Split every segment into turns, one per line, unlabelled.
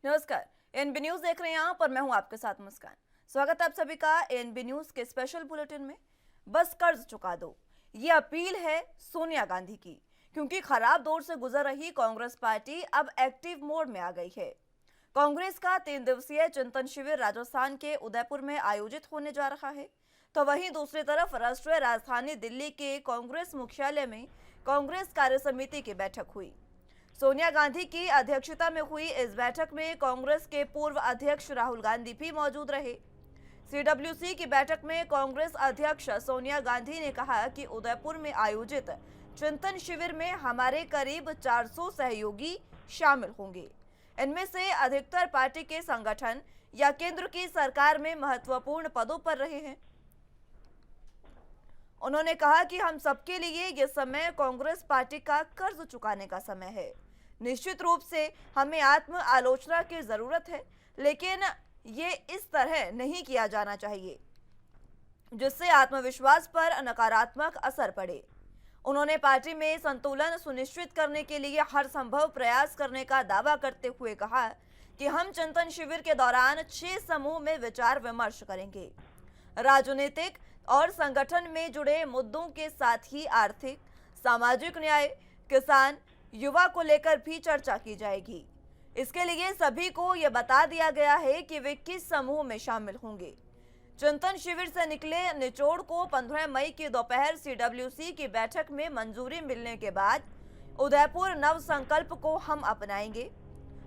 नमस्कार। NB news देख रहे हैं आप और मैं हूं आपके साथ मुस्कान। स्वागत है आप सभी का एनबी न्यूज के स्पेशल बुलेटिन में। बस कर्ज चुका दो, ये अपील है सोनिया गांधी की, क्योंकि खराब दौर से गुजर रही कांग्रेस पार्टी अब एक्टिव मोड में आ गई है। कांग्रेस का 3 दिवसीय चिंतन शिविर राजस्थान के उदयपुर में आयोजित होने जा रहा है, तो वहीं दूसरी तरफ राष्ट्रीय राजधानी दिल्ली के कांग्रेस मुख्यालय में कांग्रेस कार्य समिति की बैठक हुई। सोनिया गांधी की अध्यक्षता में हुई इस बैठक में कांग्रेस के पूर्व अध्यक्ष राहुल गांधी भी मौजूद रहे। सीडब्ल्यूसी की बैठक में कांग्रेस अध्यक्ष सोनिया गांधी ने कहा कि उदयपुर में आयोजित चिंतन शिविर में हमारे करीब 400 सहयोगी शामिल होंगे। इनमें से अधिकतर पार्टी के संगठन या केंद्र की सरकार में महत्वपूर्ण पदों पर रहे हैं। उन्होंने कहा कि हम सबके लिए यह समय कांग्रेस पार्टी का कर्ज चुकाने का समय है। निश्चित रूप से हमें आत्म आलोचना की जरूरत है, लेकिन ये इस तरह नहीं किया जाना चाहिए जिससे आत्मविश्वास पर नकारात्मक असर पड़े। उन्होंने पार्टी में संतुलन सुनिश्चित करने के लिए हर संभव प्रयास करने का दावा करते हुए कहा कि हम चिंतन शिविर के दौरान 6 समूह में विचार विमर्श करेंगे। राजनीतिक और संगठन में जुड़े मुद्दों के साथ ही आर्थिक, सामाजिक न्याय, किसान, युवा को लेकर भी चर्चा की जाएगी। इसके लिए सभी को यह बता दिया गया है कि वे किस समूह में शामिल होंगे। चिंतन शिविर से निकले निचोड़ को 15 मई की दोपहर सीडब्ल्यूसी की बैठक में मंजूरी मिलने के बाद उदयपुर नव संकल्प को हम अपनाएंगे।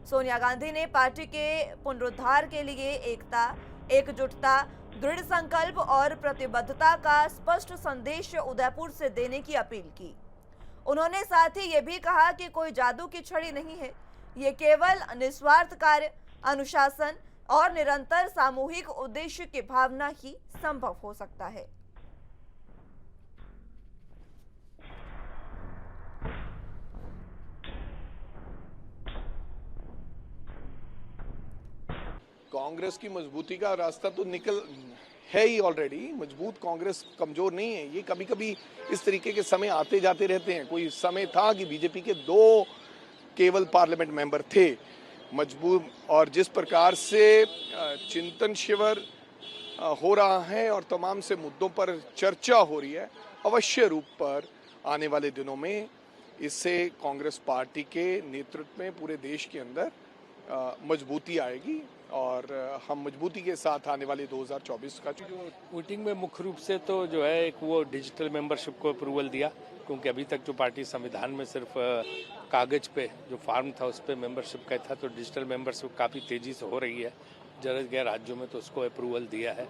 सोनिया गांधी ने पार्टी के पुनरुद्धार के लिए एकता, एकजुटता, दृढ़ संकल्प और प्रतिबद्धता का स्पष्ट संदेश उदयपुर से देने की अपील की। उन्होंने साथ ही ये भी कहा कि कोई जादू की छड़ी नहीं है, ये केवल निस्वार्थ कार्य, अनुशासन और निरंतर सामूहिक उद्देश्य की भावना ही संभव हो सकता है।
कांग्रेस की मजबूती का रास्ता तो निकल है ही ऑलरेडी। मजबूत कांग्रेस कमजोर नहीं है। ये कभी कभी इस तरीके के समय आते जाते रहते हैं। कोई समय था कि बीजेपी के 2 केवल पार्लियामेंट मेंबर थे मजबूत, और जिस प्रकार से चिंतन शिविर हो रहा है और तमाम से मुद्दों पर चर्चा हो रही है, अवश्य रूप पर आने वाले दिनों में इससे कांग्रेस पार्टी के नेतृत्व में पूरे देश के अंदर मजबूती आएगी और हम मजबूती के साथ आने वाले 2024 का
मीटिंग में मुख्य रूप से तो जो है एक वो डिजिटल मेंबरशिप को अप्रूवल दिया, क्योंकि अभी तक जो पार्टी संविधान में सिर्फ कागज पे जो फॉर्म था उस पर मेंबरशिप का था, तो डिजिटल मेंबरशिप काफ़ी तेज़ी से हो रही है जरूरत गए राज्यों में, तो उसको अप्रूवल दिया है।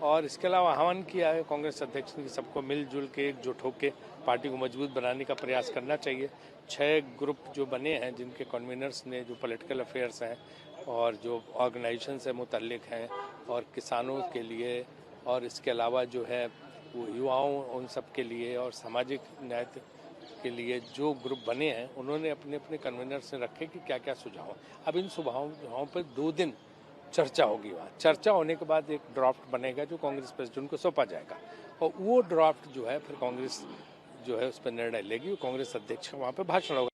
और इसके अलावा आह्वान किया है कांग्रेस अध्यक्ष ने सबको मिलजुल के एकजुट होकर पार्टी को मजबूत बनाने का प्रयास करना चाहिए। 6 ग्रुप जो बने हैं जिनके कन्वीनर्स ने, जो पॉलिटिकल अफेयर्स हैं और जो ऑर्गेनाइजेशन से मुतल्लिक हैं और किसानों के लिए, और इसके अलावा जो है वो युवाओं उन सब के लिए और सामाजिक न्याय के लिए जो ग्रुप बने हैं, उन्होंने अपने अपने कन्वीनर से रखे कि क्या क्या सुझाव। अब इन सुझावों पर 2 दिन चर्चा होगी। वहाँ चर्चा होने के बाद एक ड्राफ्ट बनेगा जो कांग्रेस प्रेसिडेंट को सौंपा जाएगा, और वो ड्राफ्ट जो है फिर कांग्रेस जो है उस पर निर्णय लेगी। कांग्रेस अध्यक्ष वहाँ पर भाषण होगा।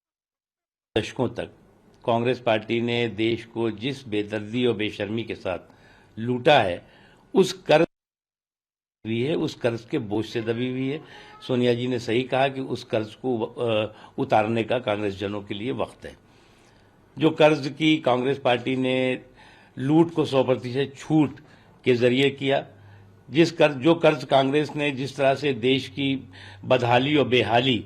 दशकों तक कांग्रेस पार्टी ने देश को जिस बेदर्दी और बेशर्मी के साथ लूटा है, उस कर्ज भी है, उस कर्ज के बोझ से दबी हुई है। सोनिया जी ने सही कहा कि उस कर्ज को उतारने का कांग्रेस जनों के लिए वक्त है। जो कर्ज की कांग्रेस पार्टी ने लूट को 100% छूट के जरिए किया, जो कर्ज कांग्रेस ने जिस तरह से देश की बदहाली और बेहाली,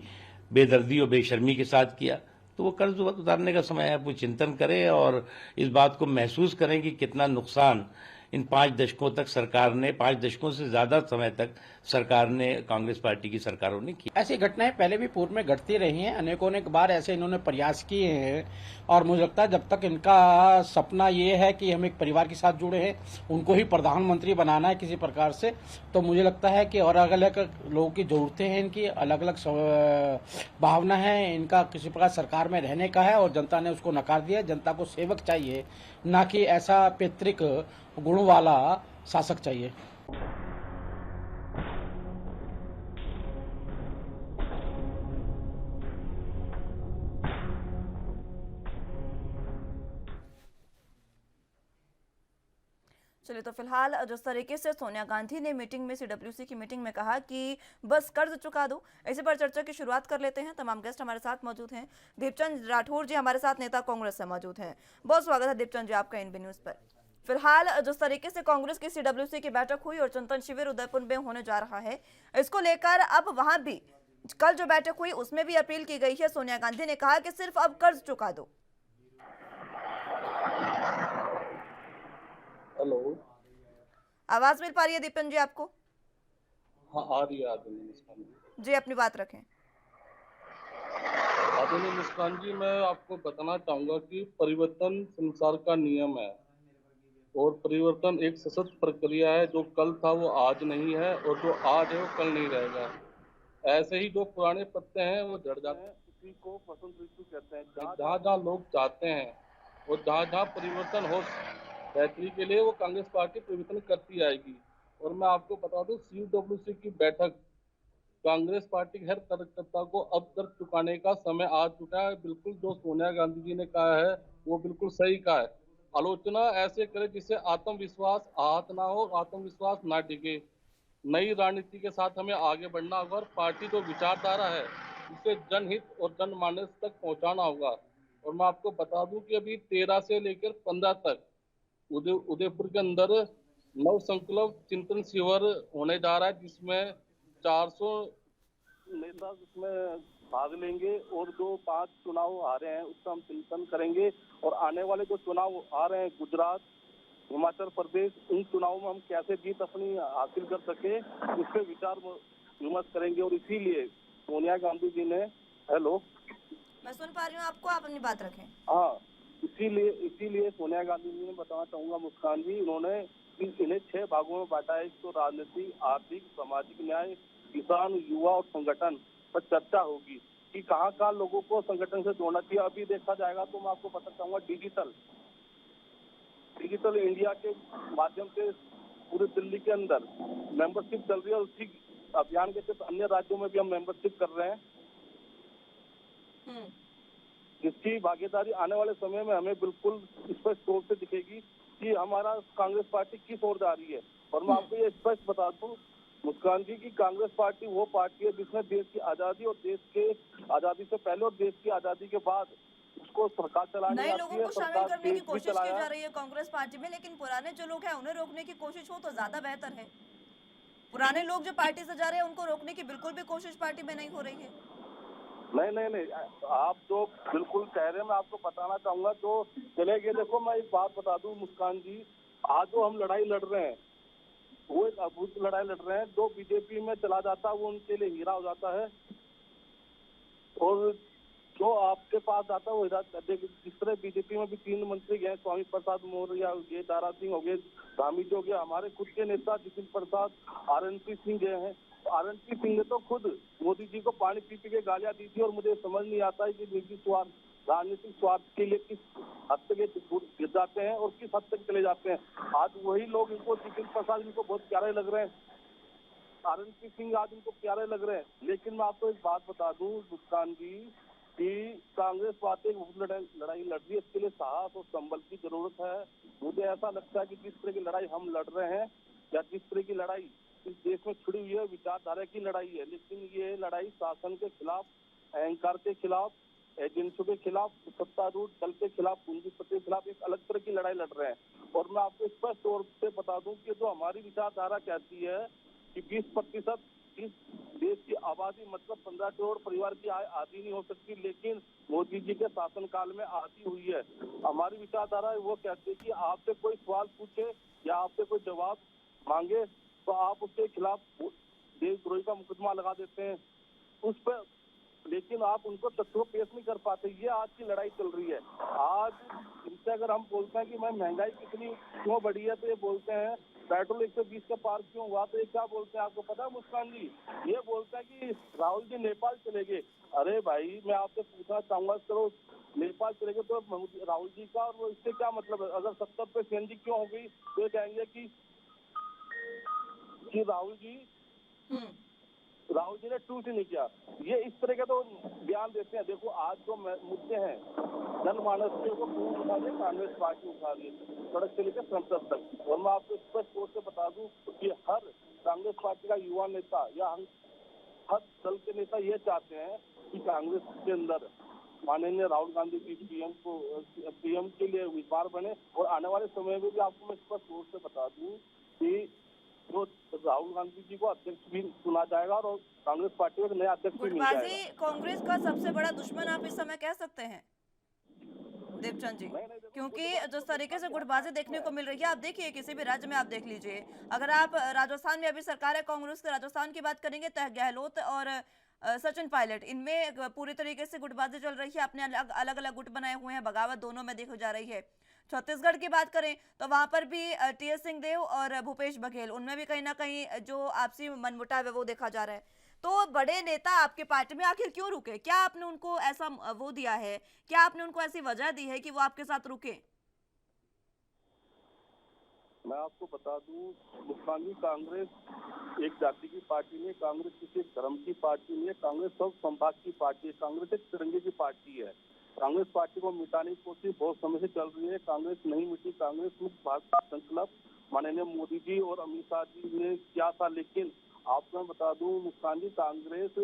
बेदर्दी और बेशर्मी के साथ किया, तो वो कर्ज उतारने का समय है। वो चिंतन करें और इस बात को महसूस करें कि कितना नुकसान इन 5 दशकों तक सरकार ने, 5 दशकों से ज्यादा समय तक सरकार ने, कांग्रेस पार्टी की सरकारों ने की।
ऐसी घटनाएं पहले भी पूर्व में घटती रही हैं, अनेकों बार ऐसे इन्होंने प्रयास किए हैं, और मुझे लगता है जब तक इनका सपना ये है कि हम एक परिवार के साथ जुड़े हैं, उनको ही प्रधानमंत्री बनाना है किसी प्रकार से, तो मुझे लगता है कि और अलग अलग लोगों की जरूरतें हैं, इनकी अलग अलग भावना है, इनका किसी प्रकार सरकार में रहने का है, और जनता ने उसको नकार दिया। जनता को सेवक चाहिए, ना कि ऐसा पैतृक गुण वाला शासक चाहिए।
चलिए, तो फिलहाल जिस तरीके से सोनिया गांधी ने मीटिंग में सीडब्ल्यूसी की मीटिंग में कहा कि बस कर्ज चुका दो, इसी पर चर्चा की शुरुआत कर लेते हैं। तमाम गेस्ट हमारे साथ मौजूद हैं। दीपचंद राठौर जी हमारे साथ नेता कांग्रेस से मौजूद हैं। बहुत स्वागत है दीपचंद जी आपका एनबी न्यूज पर। फिलहाल जिस तरीके से कांग्रेस की सीडब्ल्यूसी की बैठक हुई और चिंतन शिविर उदयपुर में होने जा रहा है, इसको लेकर अब वहां भी कल जो बैठक हुई उसमें भी अपील की गई है। सोनिया गांधी ने कहा कि सिर्फ अब कर्ज चुका दो।
हेलो।
आवाज मिल पा रही है दीपन जी आपको?
हाँ, आ रही है आदरणीय मुस्कान जी।
जी, अपनी बात रखें।
आदरणीय मुस्कान जी, मैं आपको बताना चाहूंगा कि परिवर्तन संसार का नियम है और परिवर्तन एक सतत प्रक्रिया है। जो कल था वो आज नहीं है और जो आज है वो कल नहीं रहेगा। ऐसे ही जो पुराने पत्ते हैं वो झड़ जाते हैं, उसी को बसंत ऋतु कहते हैं। जहाँ जहाँ लोग चाहते हैं और जहाँ जहाँ परिवर्तन हो बेहतरी के लिए वो कांग्रेस पार्टी परिवर्तन करती आएगी। और मैं आपको बता दूं, सीडब्ल्यूसी की बैठक कांग्रेस पार्टी के हर कार्यकर्ता को अब कर्ज चुकाने का समय आ चुका है। बिल्कुल जो सोनिया गांधी जी ने कहा है वो बिल्कुल सही कहा है। आलोचना ऐसे करे जिससे आत्मविश्वास आहत ना हो, आत्मविश्वास ना डिगे। नई रणनीति के साथ हमें आगे बढ़ना होगा और पार्टी जो विचारधारा है उसे जनहित और जनमानस तक पहुंचाना होगा। और मैं आपको बता दूं कि अभी 13 से लेकर 15 तक उदयपुर के अंदर नव संकल्प चिंतन शिविर होने जा रहा है, जिसमें 400 नेता इसमें भाग लेंगे और जो 5 चुनाव आ रहे हैं उसका हम चिंतन करेंगे। और आने वाले जो चुनाव आ रहे हैं गुजरात, हिमाचल प्रदेश, उन चुनावों में हम कैसे जीत अपनी हासिल कर सके इस पे विचार विमर्श करेंगे। और इसीलिए सोनिया गांधी जी ने, हेलो,
मैं सुन पा रही हूँ आपको, आप अपनी बात रखें।
हाँ, इसीलिए सोनिया गांधी जी ने, बताना चाहूंगा मुस्कान जी, इन्होंने इन्हें 6 भागों में बांटा है। तो राजनीति, आर्थिक, सामाजिक न्याय, किसान, युवा और संगठन पर चर्चा होगी कि कहाँ कहाँ लोगों को संगठन से जोड़ना चाहिए। अभी देखा जाएगा तो मैं आपको बताना चाहूंगा, डिजिटल इंडिया के माध्यम से पूरे दिल्ली के अंदर मेंबरशिप चल रही है और उसी अभियान के तहत अन्य राज्यों में भी हम मेंबरशिप कर रहे हैं, जिसकी भागीदारी आने वाले समय में हमें बिल्कुल स्पष्ट तौर से दिखेगी कि हमारा कांग्रेस पार्टी किस ओर जा रही है। और मैं आपको ये स्पष्ट बता दूं मुस्कान जी की कांग्रेस पार्टी वो पार्टी है जिसने देश की आजादी और देश के आजादी से पहले और देश की आजादी के बाद उसको सरकार चलानी
नए
आती
लोगों
है।
को शामिल
सरकार
करने की
देश भी
कोशिश की
चलाया
जा रही है कांग्रेस पार्टी में, लेकिन पुराने जो लोग हैं उन्हें रोकने की कोशिश हो तो ज्यादा बेहतर है। पुराने लोग जो पार्टी से जा रहे हैं उनको रोकने की बिल्कुल भी कोशिश पार्टी में नहीं हो रही है।
नहीं, आप जो बिल्कुल कह रहे हैं मैं आपको बताना चाहूंगा। जो चले गए, देखो मैं एक बात बता दूं मुस्कान जी, आज जो हम लड़ाई लड़ रहे हैं वो एक अद्भुत लड़ाई लड़ रहे हैं। जो बीजेपी में चला जाता है वो उनके लिए हीरा हो जाता है और जो आपके पास आता है वो हीरा। जिस तरह बीजेपी में भी 3 मंत्री गए, स्वामी प्रसाद मौर्य हो गए, दारा सिंह हो गए, धामीज हो गया, हमारे खुद के नेता जितिन प्रसाद, आरएनपी सिंह गए हैं। आरएनपी सिंह ने तो खुद मोदी जी को पानी पी के गालियां दी थी। और मुझे समझ नहीं आता है कि निजी स्वार्थ, राजनीतिक स्वार्थ के लिए किस हद तक गिर जाते हैं और किस हद तक चले जाते हैं। आज वही लोग इनको, जितिन प्रसाद इनको बहुत प्यारे लग रहे हैं, आरएनपी सिंह आज इनको प्यारे लग रहे हैं। लेकिन मैं आपको एक बात बता दूं मुस्कान जी कि कांग्रेस पार्टी एक लड़ाई लड़ रही है, इसके लिए साहस और संबल की जरूरत है। मुझे ऐसा लगता है कि जिस तरह की लड़ाई हम लड़ रहे हैं या जिस तरह की लड़ाई इस देश में छिड़ी हुई है, विचारधारा की लड़ाई है। लेकिन ये लड़ाई शासन के खिलाफ, अहंकार के खिलाफ, एजेंसियों के खिलाफ, सत्तारूढ़ दल के खिलाफ, पूंजीपति के खिलाफ एक अलग तरह की लड़ाई लड़ रहे हैं। और मैं आपको स्पष्ट तौर से बता दूं कि जो हमारी विचारधारा कहती है कि 20% इस देश की आबादी, मतलब 15 करोड़ परिवार की आय आधी नहीं हो सकती, लेकिन मोदी जी के शासनकाल में आधी हुई है। हमारी विचारधारा वो कहती है कि आपसे कोई सवाल पूछे या आपसे कोई जवाब मांगे तो आप उसके खिलाफ देशद्रोही का मुकदमा लगा देते हैं उस पर, लेकिन आप उनको तथ्यों पेश नहीं कर पाते। ये आज की लड़ाई चल रही है। आज इनसे अगर हम बोलते हैं कि मैं महंगाई कितनी क्यों बढ़ी है तो ये बोलते हैं पेट्रोल 120 का पार क्यों हुआ, तो ये क्या बोलते हैं आपको पता है मुस्कान जी? ये बोलते हैं कि राहुल जी नेपाल चले गए। अरे भाई, मैं आपसे पूछना चाहूंगा, चलो नेपाल चले गए तो राहुल जी का और वो इससे क्या मतलब है? अगर 70 पे सीएनजी क्यों हो गई तो ये कहेंगे कि राहुल जी राहुल जी ने ट्वीट नहीं किया। ये इस तरह के तो बयान देते हैं। देखो आज जो मुद्दे हैं जनमानस के, वो कौन उठा रही है? कांग्रेस पार्टी उठा रही है, सड़क से लेकर संसद तक। और मैं आपको स्पष्ट तौर से बता दूं कि हर कांग्रेस पार्टी का युवा नेता या हर दल के नेता ये चाहते हैं कि कांग्रेस के अंदर माननीय राहुल गांधी जी पीएम के लिए उम्मीदवार बने। और आने वाले समय में भी आपको मैं स्पष्ट तौर से बता दूं कि जो राहुल गांधी जी को अध्यक्ष भी चुना जाएगा और कांग्रेस पार्टी को नया अध्यक्ष भी मिल
गुटबाजी
जाएगा।
कांग्रेस का सबसे बड़ा दुश्मन आप इस समय कह सकते हैं देवचंद जी,
नहीं, देखो,
क्योंकि जिस तरीके से गुटबाजी देखने को मिल रही है, आप देखिए किसी भी राज्य में आप देख लीजिए। अगर आप राजस्थान में अभी सरकार है कांग्रेस के, राजस्थान की बात करेंगे तो गहलोत और सचिन पायलट, इनमें पूरी तरीके से गुटबाजी चल रही है। अपने अलग अलग गुट बनाए हुए हैं, बगावत दोनों में देखी जा रही है। छत्तीसगढ़ की बात करें तो वहां पर भी टीएस सिंहदेव और भूपेश बघेल, उनमें भी कहीं ना कहीं जो आपसी मनमुटाव है वो देखा जा रहा है। तो बड़े नेता आपके पार्टी में आखिर क्यों रुके? क्या आपने उनको ऐसा वो दिया है, क्या आपने उनको ऐसी वजह दी है कि वो आपके साथ रुके?
मैं आपको बता दूं, मुस्कानी कांग्रेस एक जाति की पार्टी नहीं है, कांग्रेस किसी एक धर्म की पार्टी नहीं है, कांग्रेस सब संभाग की पार्टी है, कांग्रेस एक तिरंगे की पार्टी है। कांग्रेस पार्टी को मिटाने की कोशिश बहुत समय से चल रही है, कांग्रेस नहीं मिटी। कांग्रेस मुक्त भारत का संकल्प माननीय मोदी जी और अमित शाह जी ने किया था, लेकिन आपको मैं बता दूं मुस्कान जी, कांग्रेस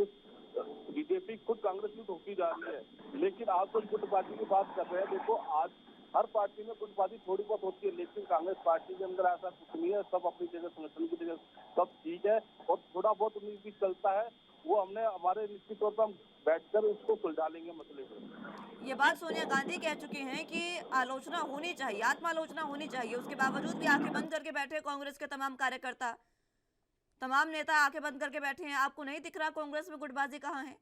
बीजेपी खुद कांग्रेस की होती जा रही है। लेकिन आप तो गुटबाजी की बात कर रहे हैं। देखो आज हर पार्टी में गुटबाजी थोड़ी बहुत होती है, लेकिन कांग्रेस पार्टी के अंदर ऐसा कुछ नहीं है। सब अपनी जगह, संगठन की जगह सब ठीक है और थोड़ा बहुत उन्हीं भी चलता है, वो हमने हमारे निश्चित तौर पर हम बैठकर उसको सुलझा लेंगे मसले को।
ये बात सोनिया गांधी कह चुकी हैं कि आलोचना होनी चाहिए, आत्मालोचना होनी चाहिए। उसके बावजूद भी आंखें बंद करके बैठे कांग्रेस के तमाम कार्यकर्ता, तमाम नेता आंखें बंद करके बैठे हैं। आपको नहीं दिख रहा कांग्रेस में गुटबाजी कहाँ है?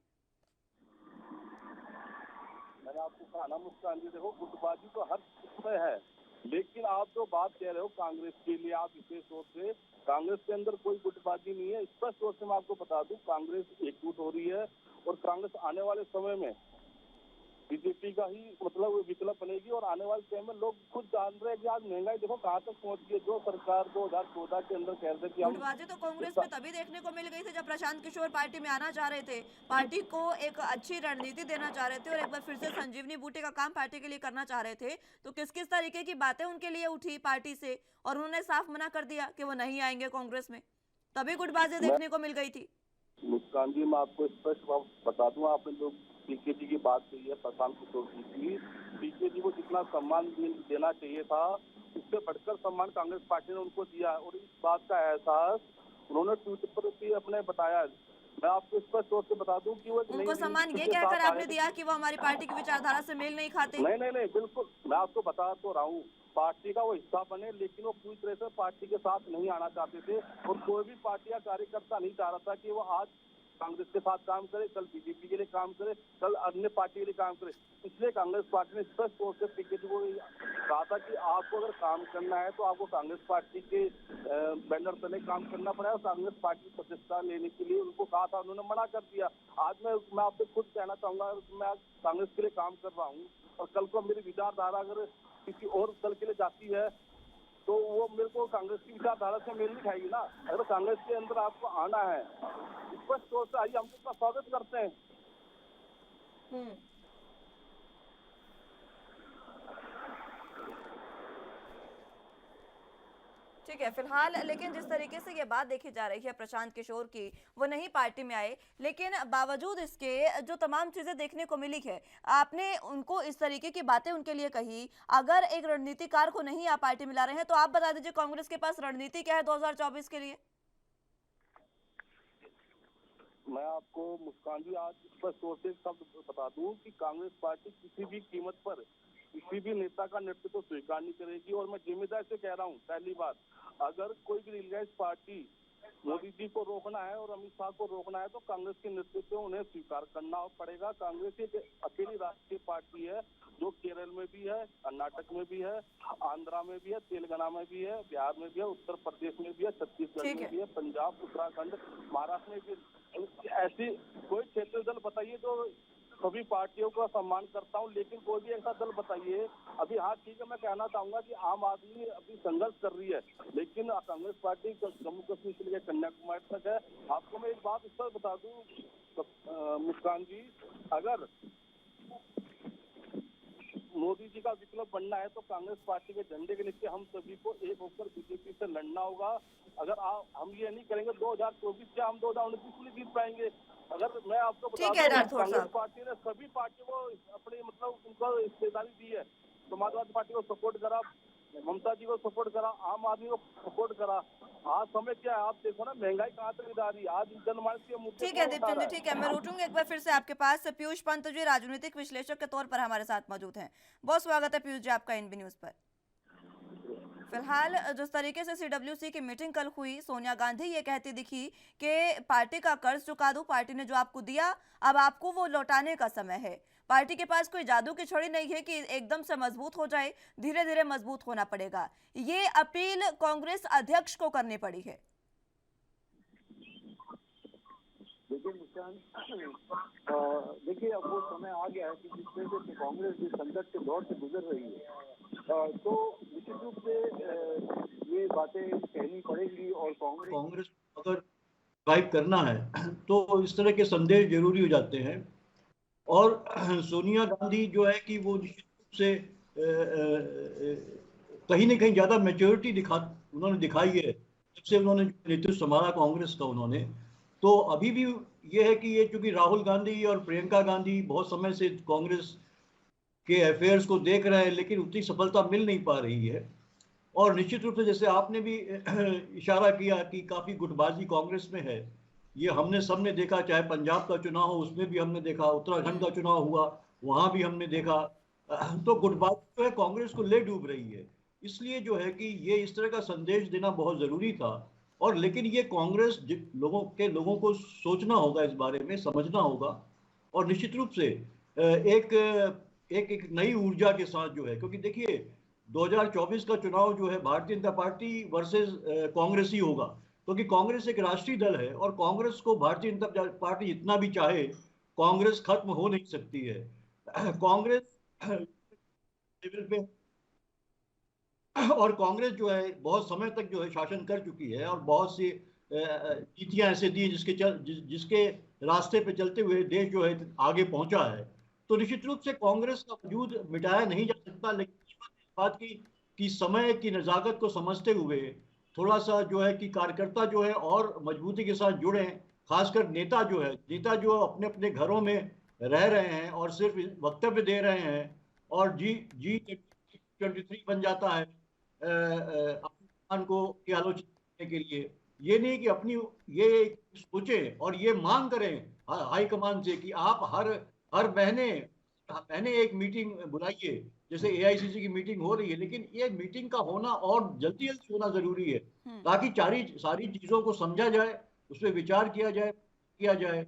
मैंने आपको कहा ना मुस्कान जी, देखो गुटबाजी तो हर उसमें है, लेकिन आप जो बात कह रहे हो कांग्रेस के लिए, आप विशेष तौर से कांग्रेस के अंदर कोई गुटबाजी नहीं है। स्पष्ट तौर से मैं आपको बता दूं, कांग्रेस एकजुट हो रही है और कांग्रेस आने वाले समय में बीजेपी का ही मतलब विकल्प बनेगी। और आने वाले समय में लोग खुद जान रहे हैं कि आज महंगाई देखो कहाँ तक पहुंच गई है। जो सरकार 2014 के अंदर कह रहे थे कि हम
गुटबाजी तो कांग्रेस में तभी देखने को मिल गई थी जब प्रशांत किशोर पार्टी में आना चाह रहे थे, पार्टी को एक अच्छी रणनीति देना चाह रहे थे और एक बार फिर से संजीवनी बूटी का काम पार्टी के लिए करना चाह रहे थे। तो किस किस तरीके की बातें उनके लिए उठी पार्टी से, और उन्होंने साफ मना कर दिया कि वो नहीं आएंगे कांग्रेस में, तभी गुटबाजी देखने को मिल गई थी।
मुस्कान जी, मैं आपको स्पष्ट बता दूं, आपने जो पीके जी की बात कही है, प्रशांत किशोर जी की, पीके जी को जितना सम्मान देना चाहिए था उससे बढ़कर सम्मान कांग्रेस पार्टी ने उनको दिया है। और इस बात का एहसास उन्होंने ट्विटर पर भी अपने बताया। मैं आपको स्पष्ट तौर से बता दूं कि वो
उनको सम्मान ये कहकर आपने दिया कि वो हमारी पार्टी की विचारधारा से मेल नहीं खाते?
नहीं, बिल्कुल मैं आपको बता तो रहा हूँ, पार्टी का वो हिस्सा बने, लेकिन वो पूरी तरह से पार्टी के साथ नहीं आना चाहते थे। और कोई भी पार्टी या कार्यकर्ता नहीं चाह रहा था कि वो आज कांग्रेस के साथ काम करे, कल बीजेपी के लिए काम करे, कल अन्य पार्टी के लिए काम करे। इसलिए कांग्रेस पार्टी ने स्पष्ट तौर से पीके जी को कहा था कि आपको अगर काम करना है तो आपको कांग्रेस पार्टी के बैनर तले काम करना पड़ेगा। कांग्रेस पार्टी की सदस्यता लेने के लिए उनको कहा था, उन्होंने मना कर दिया। आज मैं आपसे खुद कहना चाहूंगा, मैं आज कांग्रेस के लिए काम कर रहा हूँ और कल को मेरी विचारधारा अगर किसी और दल के लिए जाती है तो वो मेरे को कांग्रेस की विचारधारा से मेल नहीं खाएगी ना। अगर कांग्रेस के अंदर आपको आना है, स्पष्ट तौर से आइए, हम उसका स्वागत करते हैं।
ठीक है, फिलहाल लेकिन जिस तरीके से ये बात देखी जा रही है प्रशांत किशोर की, वो नहीं पार्टी में आए, लेकिन बावजूद इसके जो तमाम चीजें देखने को मिली है, आपने उनको इस तरीके की बातें उनके लिए कही। अगर एक रणनीतिकार को नहीं आप पार्टी में ला रहे हैं तो आप बता दीजिए कांग्रेस के पास रणनीति क्या है 2024 के लिए?
मैं आपको मुस्कान जी आज स्पष्ट तौर से शब्द बता दूं कि कांग्रेस पार्टी किसी भी कीमत पर किसी भी नेता का नेतृत्व स्वीकार नहीं करेगी। और मैं जिम्मेदारी से कह रहा हूं, पहली बात, अगर कोई भी रिलायंस पार्टी मोदी जी को रोकना है और अमित शाह को रोकना है तो कांग्रेस के नेतृत्व उन्हें स्वीकार करना पड़ेगा। कांग्रेस एक अकेली राष्ट्रीय पार्टी है जो केरल में भी है, कर्नाटक में भी है, आंध्रा में भी है, तेलंगाना में भी है, बिहार में भी है, उत्तर प्रदेश में भी है, छत्तीसगढ़ में भी है, पंजाब, उत्तराखंड, महाराष्ट्र में भी। ऐसी कोई क्षेत्रीय दल बताइए जो सभी पार्टियों का सम्मान करता हूँ, लेकिन कोई भी ऐसा दल बताइए अभी। हाँ ठीक है, मैं कहना चाहूंगा कि आम आदमी अभी संघर्ष कर रही है, लेकिन कांग्रेस पार्टी जम्मू कश्मीर से लेकर कन्याकुमारी तक है। आपको मैं एक बात इस पर बता दूं मुस्कान जी, अगर मोदी जी का विकल्प बनना है तो कांग्रेस पार्टी के झंडे के नीचे हम सभी को एक होकर बीजेपी से लड़ना होगा। अगर हम ये नहीं करेंगे 2024 से हम 2029 में जीत पाएंगे। अगर मैं आपको बता
ठीक है
दूं,
राठौर
कांग्रेस
साहब।
पार्टी ने सभी पार्टियों को अपनी उनको हिस्सेदारी दी है। समाजवादी पार्टी को सपोर्ट करा, ममता जी को सपोर्ट करा, आम आदमी को सपोर्ट करा। आज समय क्या है, आप देखो ना, महंगाई कहाँ तक जा रही है। आज जनमानस के मुद्दे
ठीक है
कौन उठा
दीपचंद
रहा
जी,
है?
ठीक है, मैं लौटूंगी एक बार फिर से आपके पास। पीयूष पंत जी राजनीतिक विश्लेषक के तौर पर हमारे साथ मौजूद हैं। बहुत स्वागत है पीयूष जी आपका एनबी न्यूज पर। फिलहाल जिस तरीके से सीडब्ल्यूसी की मीटिंग कल हुई, सोनिया गांधी ये कहती दिखी कि पार्टी का कर्ज चुका दो, पार्टी ने जो आपको दिया अब आपको वो लौटाने का समय है। पार्टी के पास कोई जादू की छड़ी नहीं है कि एकदम से मजबूत हो जाए, धीरे धीरे मजबूत होना पड़ेगा। ये अपील कांग्रेस अध्यक्ष को करनी पड़ी है।
देखिए मुस्कान, देखिए अब वो समय आ गया है कि जिस तरह से कांग्रेस जिस संकट के दौर से गुजर रही है, तो निश्चित रूप से ये बातें कहनी पड़ेगी। और कांग्रेस अगर फाइट करना है तो इस तरह के संदेश जरूरी हो जाते हैं। और सोनिया गांधी जो है कि वो निश्चित रूप से कहीं न कहीं ज्यादा मैच्योरिटी उन्होंने दिखाई है जब से उन्होंने नेतृत्व संभाला कांग्रेस का उन्होंने। तो अभी भी ये है कि ये चूंकि राहुल गांधी और प्रियंका गांधी बहुत समय से कांग्रेस के अफेयर्स को देख रहे हैं, लेकिन उतनी सफलता मिल नहीं पा रही है। और निश्चित रूप से जैसे आपने भी इशारा किया कि काफी गुटबाजी कांग्रेस में है, ये हमने सबने देखा। चाहे पंजाब का चुनाव हो उसमें भी हमने देखा, उत्तराखंड का चुनाव हुआ वहां भी हमने देखा। तो गुटबाजी जो है कांग्रेस को ले डूब रही है। इसलिए जो है कि ये इस तरह का संदेश देना बहुत जरूरी था। और लेकिन ये कांग्रेस लोगों को सोचना होगा, इस बारे में समझना होगा। और निश्चित रूप से एक एक एक नई ऊर्जा के साथ जो है, क्योंकि देखिए 2024 का चुनाव जो है भारतीय जनता पार्टी वर्सेस कांग्रेस ही होगा, क्योंकि कांग्रेस एक राष्ट्रीय दल है और कांग्रेस को भारतीय जनता पार्टी जितना भी चाहे कांग्रेस खत्म हो नहीं सकती है। कांग्रेस लेवल पे, और कांग्रेस जो है बहुत समय तक जो है शासन कर चुकी है और बहुत सी नीतियां ऐसे दी जिसके रास्ते पे चलते हुए देश जो है आगे पहुंचा है। तो निश्चित रूप से कांग्रेस का वजूद मिटाया नहीं जा सकता, लेकिन इस बात की समय की नजाकत को समझते हुए थोड़ा सा जो है कि कार्यकर्ता जो है और मजबूती के साथ जुड़े। खासकर नेता जो अपने अपने घरों में रह रहे हैं और सिर्फ वक्तव्य दे रहे हैं और G23 बन जाता है अपने को की आलोचना करने के लिए। ये नहीं कि अपनी ये सोचे और ये मांग करें हाईकमान से कि आप हर महीने एक मीटिंग बुलाइए, जैसे एआईसीसी की मीटिंग हो रही है, लेकिन ये मीटिंग का होना और जल्दी होना जरूरी है, ताकि सारी चीजों को समझा जाए, उस पर विचार किया जाए।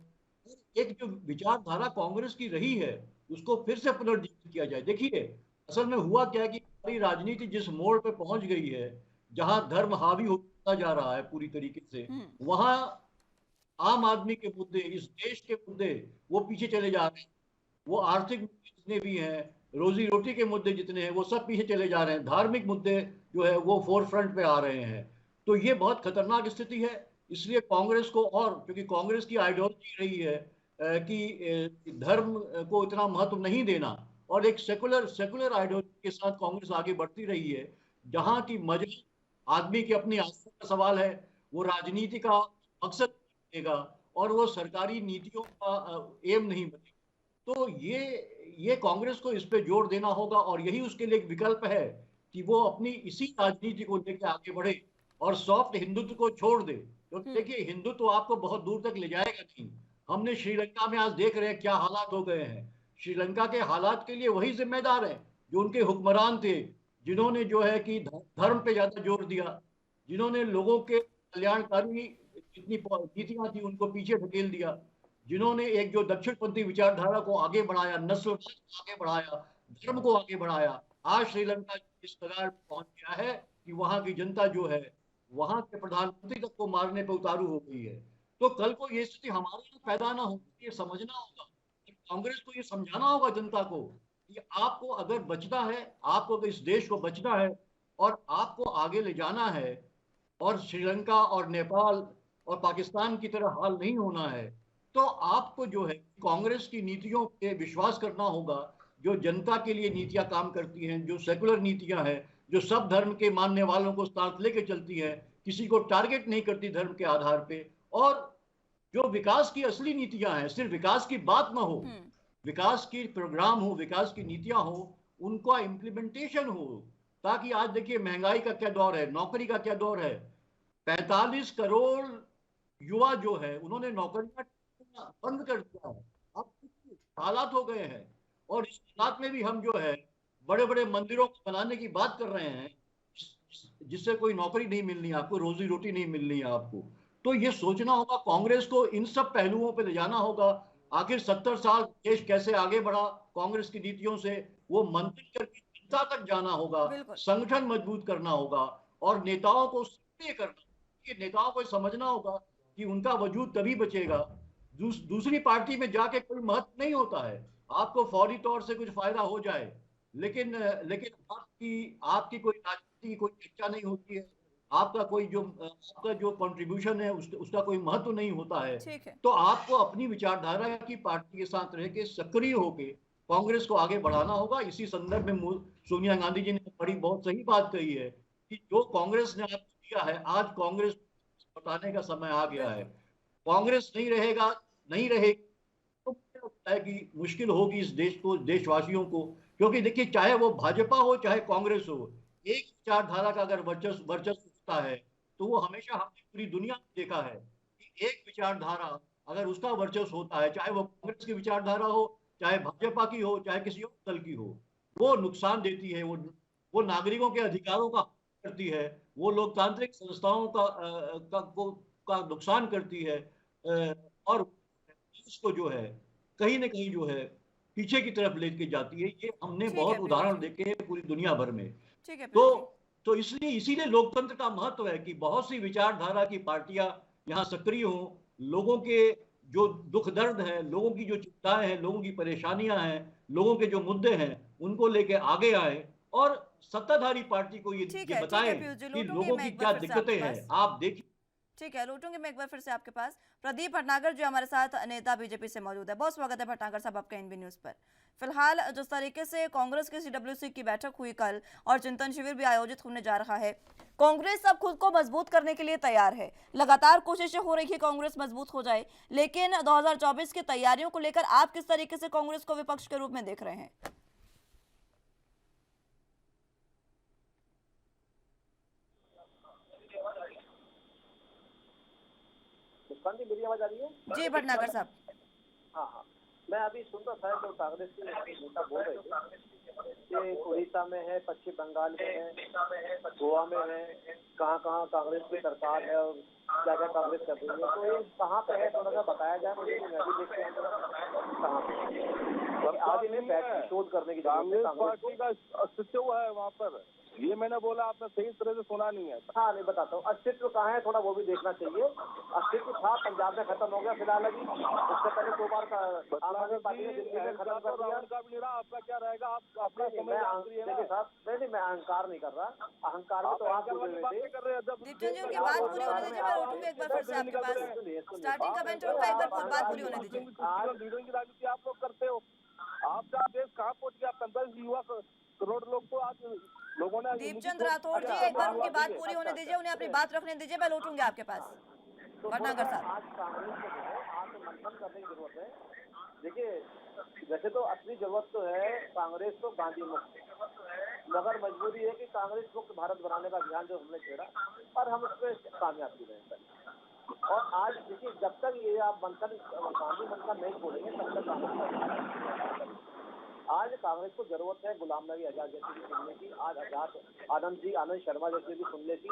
एक जो विचारधारा कांग्रेस की रही है उसको फिर से पुनर्जीवित किया जाए। देखिए असल में हुआ क्या है कि हमारी राजनीति जिस मोड़ पे पहुंच गई है, जहां धर्म हावी होता जा रहा है पूरी तरीके से, वहां आम आदमी के मुद्दे, इस देश के मुद्दे वो पीछे चले जा रहे हैं। वो आर्थिक मुद्दे जितने भी हैं, रोजी रोटी के मुद्दे जितने हैं, वो सब पीछे चले जा रहे हैं। धार्मिक मुद्दे जो है वो फोर फ्रंट पे आ रहे हैं। तो ये बहुत खतरनाक स्थिति है। इसलिए कांग्रेस को, और क्योंकि कांग्रेस की आइडियोलॉजी रही है कि धर्म को इतना महत्व नहीं देना, और एक सेकुलर आइडियोलॉजी के साथ कांग्रेस आगे बढ़ती रही है, जहां की मजहब आदमी की अपनी आस्था का सवाल है, वो राजनीति का मकसद बनेगा और वो सरकारी नीतियों का एम नहीं बनेगा। तो ये कांग्रेस को इस पे जोर देना होगा और यही उसके लिए एक विकल्प है कि वो अपनी इसी राजनीति को लेकर आगे बढ़े और सॉफ्ट हिंदुत्व को छोड़ दे। क्योंकि देखिए हिंदुत्व तो आपको बहुत दूर तक ले जाएगा नहीं। हमने श्रीलंका में आज देख रहे हैं क्या हालात हो गए हैं। श्रीलंका के हालात के लिए वही जिम्मेदार है जो उनके हुक्मरान थे, जिन्होंने जो है कि धर्म पे ज्यादा जोर दिया, जिन्होंने लोगों के कल्याणकारी जितनी नीतियां थी उनको पीछे ढकेल दिया, जिन्होंने एक जो दक्षिणपंथी विचारधारा को आगे बढ़ाया, नस्लवाद को आगे बढ़ाया, धर्म को आगे बढ़ाया। आज श्रीलंका इस कगार पहुंच गया है कि वहां की जनता जो है वहां के प्रधानमंत्री तक को मारने पर उतारू हो गई है। तो कल को ये स्थिति हमारे यहाँ पैदा ना हो, ये समझना होगा। कांग्रेस को ये समझाना होगा जनता को कि आपको अगर बचना है, आपको अगर इस देश को बचना है और आपको आगे ले जाना है और श्रीलंका और नेपाल और पाकिस्तान की तरह हाल नहीं होना है, तो आपको जो है कांग्रेस की नीतियों पे विश्वास करना होगा, जो जनता के लिए नीतियां काम करती हैं, जो सेकुलर नीतियां हैं, जो सब धर्म के मानने वालों को साथ लेके चलती हैं, किसी को टारगेट नहीं करती धर्म के आधार पे, और जो विकास की असली नीतियां हैं, सिर्फ विकास की बात ना हो, विकास की प्रोग्राम हो, विकास की नीतियां हो, उनका इम्प्लीमेंटेशन हो। ताकि आज देखिए महंगाई का क्या दौर है, नौकरी का क्या दौर है, 45 करोड़ युवा जो है उन्होंने नौकरियां बंद कर दिया है। अब हालात हो गए हैं, और इस हालात में भी हम जो है बड़े बड़े मंदिरों को बनाने की बात कर रहे हैं, जिससे कोई नौकरी नहीं मिलनी है आपको, रोजी रोटी नहीं मिलनी है आपको। तो ये सोचना होगा, कांग्रेस को इन सब पहलुओं पे ले जाना होगा। आखिर 70 साल देश कैसे आगे बढ़ा कांग्रेस की नीतियों से, वो मंथन करके जनता तक जाना होगा,
बिल्कुल।
संगठन मजबूत करना होगा और नेताओं को सक्रिय करना, कि नेताओं को समझना होगा कि उनका वजूद तभी बचेगा। दूसरी पार्टी में जाके कोई महत्व नहीं होता है, आपको फौरी तौर से कुछ फायदा हो जाए, लेकिन लेकिन आपकी कोई राजनीति की कोई चर्चा नहीं होती है, आपका जो कंट्रीब्यूशन है उसका कोई महत्व नहीं होता है।
ठीक है।
तो आपको अपनी विचारधारा की पार्टी के साथ रह के सक्रिय होके कांग्रेस को आगे बढ़ाना होगा। इसी संदर्भ में सोनिया गांधी जी ने बड़ी बहुत सही बात कही है कि जो कांग्रेस ने आपको दिया है, आज कांग्रेस बताने का समय आ गया है। कांग्रेस नहीं रहेगी तो मुझे लगता है कि मुश्किल होगी इस देश को, देशवासियों को, क्योंकि देखिए चाहे वो भाजपा हो चाहे कांग्रेस हो, एक विचारधारा का अगर वर्चस्व होता है तो वो हमेशा हमने पूरी दुनिया में देखा है कि एक विचारधारा अगर उसका वर्चस्व होता है, चाहे वो कांग्रेस की विचारधारा हो, चाहे भाजपा की हो, चाहे किसी और दल की हो, वो नुकसान देती है, वो नागरिकों के अधिकारों का करती है, वो लोकतांत्रिक संस्थाओं का नुकसान करती है, और उसको जो है कहीं ना कहीं जो है पीछे की तरफ लेके जाती है। ये हमने
ठीक है
बहुत
प्रियो
उदाहरण
जी।
देखे हैं पूरी दुनिया भर में।
ठीक है
तो
प्रियो जी।
तो इसीलिए लोकतंत्र का महत्व है कि बहुत सी विचारधारा की पार्टियां यहाँ सक्रिय हों, लोगों के जो दुख दर्द है, लोगों की जो चिंताएं हैं, लोगों की परेशानियां हैं, लोगों के जो मुद्दे हैं, उनको लेके आगे आए और सत्ताधारी पार्टी को
ठीक
ये
है
बताएं
पीयूष जी,
कि
लौटूंगी
लोगों
मैं
की
एक बार
क्या
फिर से आपके
दिक्कतें हैं।
पास।
आप देखिए,
ठीक है, लौटूंगी मैं एक बार फिर से आपके पास। प्रदीप भटनागर जो हमारे साथ नेता बीजेपी से मौजूद है, बहुत स्वागत है भटनागर साहब आपका एनबी न्यूज पर। फिलहाल जिस तरीके से कांग्रेस की सीडब्ल्यूसी की बैठक हुई कल और चिंतन शिविर भी आयोजित होने जा रहा है, कांग्रेस अब खुद को मजबूत करने के लिए तैयार है। लगातार कोशिशें हो रही है कांग्रेस मजबूत हो जाए, लेकिन 2024 की तैयारियों को लेकर आप किस तरीके से कांग्रेस को विपक्ष के रूप में देख रहे हैं?
जी मेरी आवाज आ रही है?
जी भटनागर साहब।
हाँ, मैं अभी सुन रहा था जो कांग्रेस के नेता बोल रहे थे कि उड़ीसा में है, पश्चिम बंगाल में है, गोवा में है, कहाँ कांग्रेस की सरकार है और क्या क्या कांग्रेस कर रही है। तो ये कहाँ पे है, थोड़ा सा बताया जाए मुझे, मैं भी देखते हैं कहाँ पे। आज इन्हें बैटरी शोध करने की
कांग्रेस पार्टी का अस्तित्व है वहाँ पर, ये मैंने बोला, आपने सही तरह से सुना नहीं है।
हाँ नहीं बताता हूँ, अस्तित्व कहाँ है थोड़ा वो भी देखना चाहिए। अस्तित्व था, पंजाब में खत्म हो गया फिलहाल, अभी उससे पहले 2 बार आम आदमी पार्टी ने दिल्ली में खत्म कर दिया।
उनका भी नहीं रहा, आपका क्या रहेगा? आप अपना समय
देखिए साहब, नहीं मैं अहंकार नहीं कर रहा, अहंकार में तो आप बोल रहे थे।
दीपचंद जी उनकी बात पूरी होने दीजिए, मैं लौटूंगा एक बार फिर से आपके पास। स्टार्टिंग कमेंट उनका एक बार बात पूरी होने दीजिए।
लीडर की राजनीति आप लोग करते हो, आपका देश कहाँ पहुँच गया? 45 युवा करोड़ लोग को आज लोगों ने।
दीपचंद राठौड़ जी एक बार उनकी बात पूरी होने दीजिए, उन्हें अपनी बात रखने दीजिए, मैं लौटूंगी आपके पास। भटनागर साहब,
आज कांग्रेस को जो है आज मंथन करने की जरूरत है। देखिए वैसे तो असली जरूरत तो है कांग्रेस को गांधी मुक्त, मगर मजबूरी है कि कांग्रेस मुक्त भारत बनाने का अभियान जो हमने छेड़ा और हम उस पर कामयाब भी रहे। और आज देखिए जब तक ये आप मंथन गांधी मंथन नहीं खोलेंगे तब तक कांग्रेस। आज कांग्रेस को जरूरत है गुलाम नबी आजाद जैसे भी सुनने की, आज आनंद शर्मा जैसे भी सुनने की।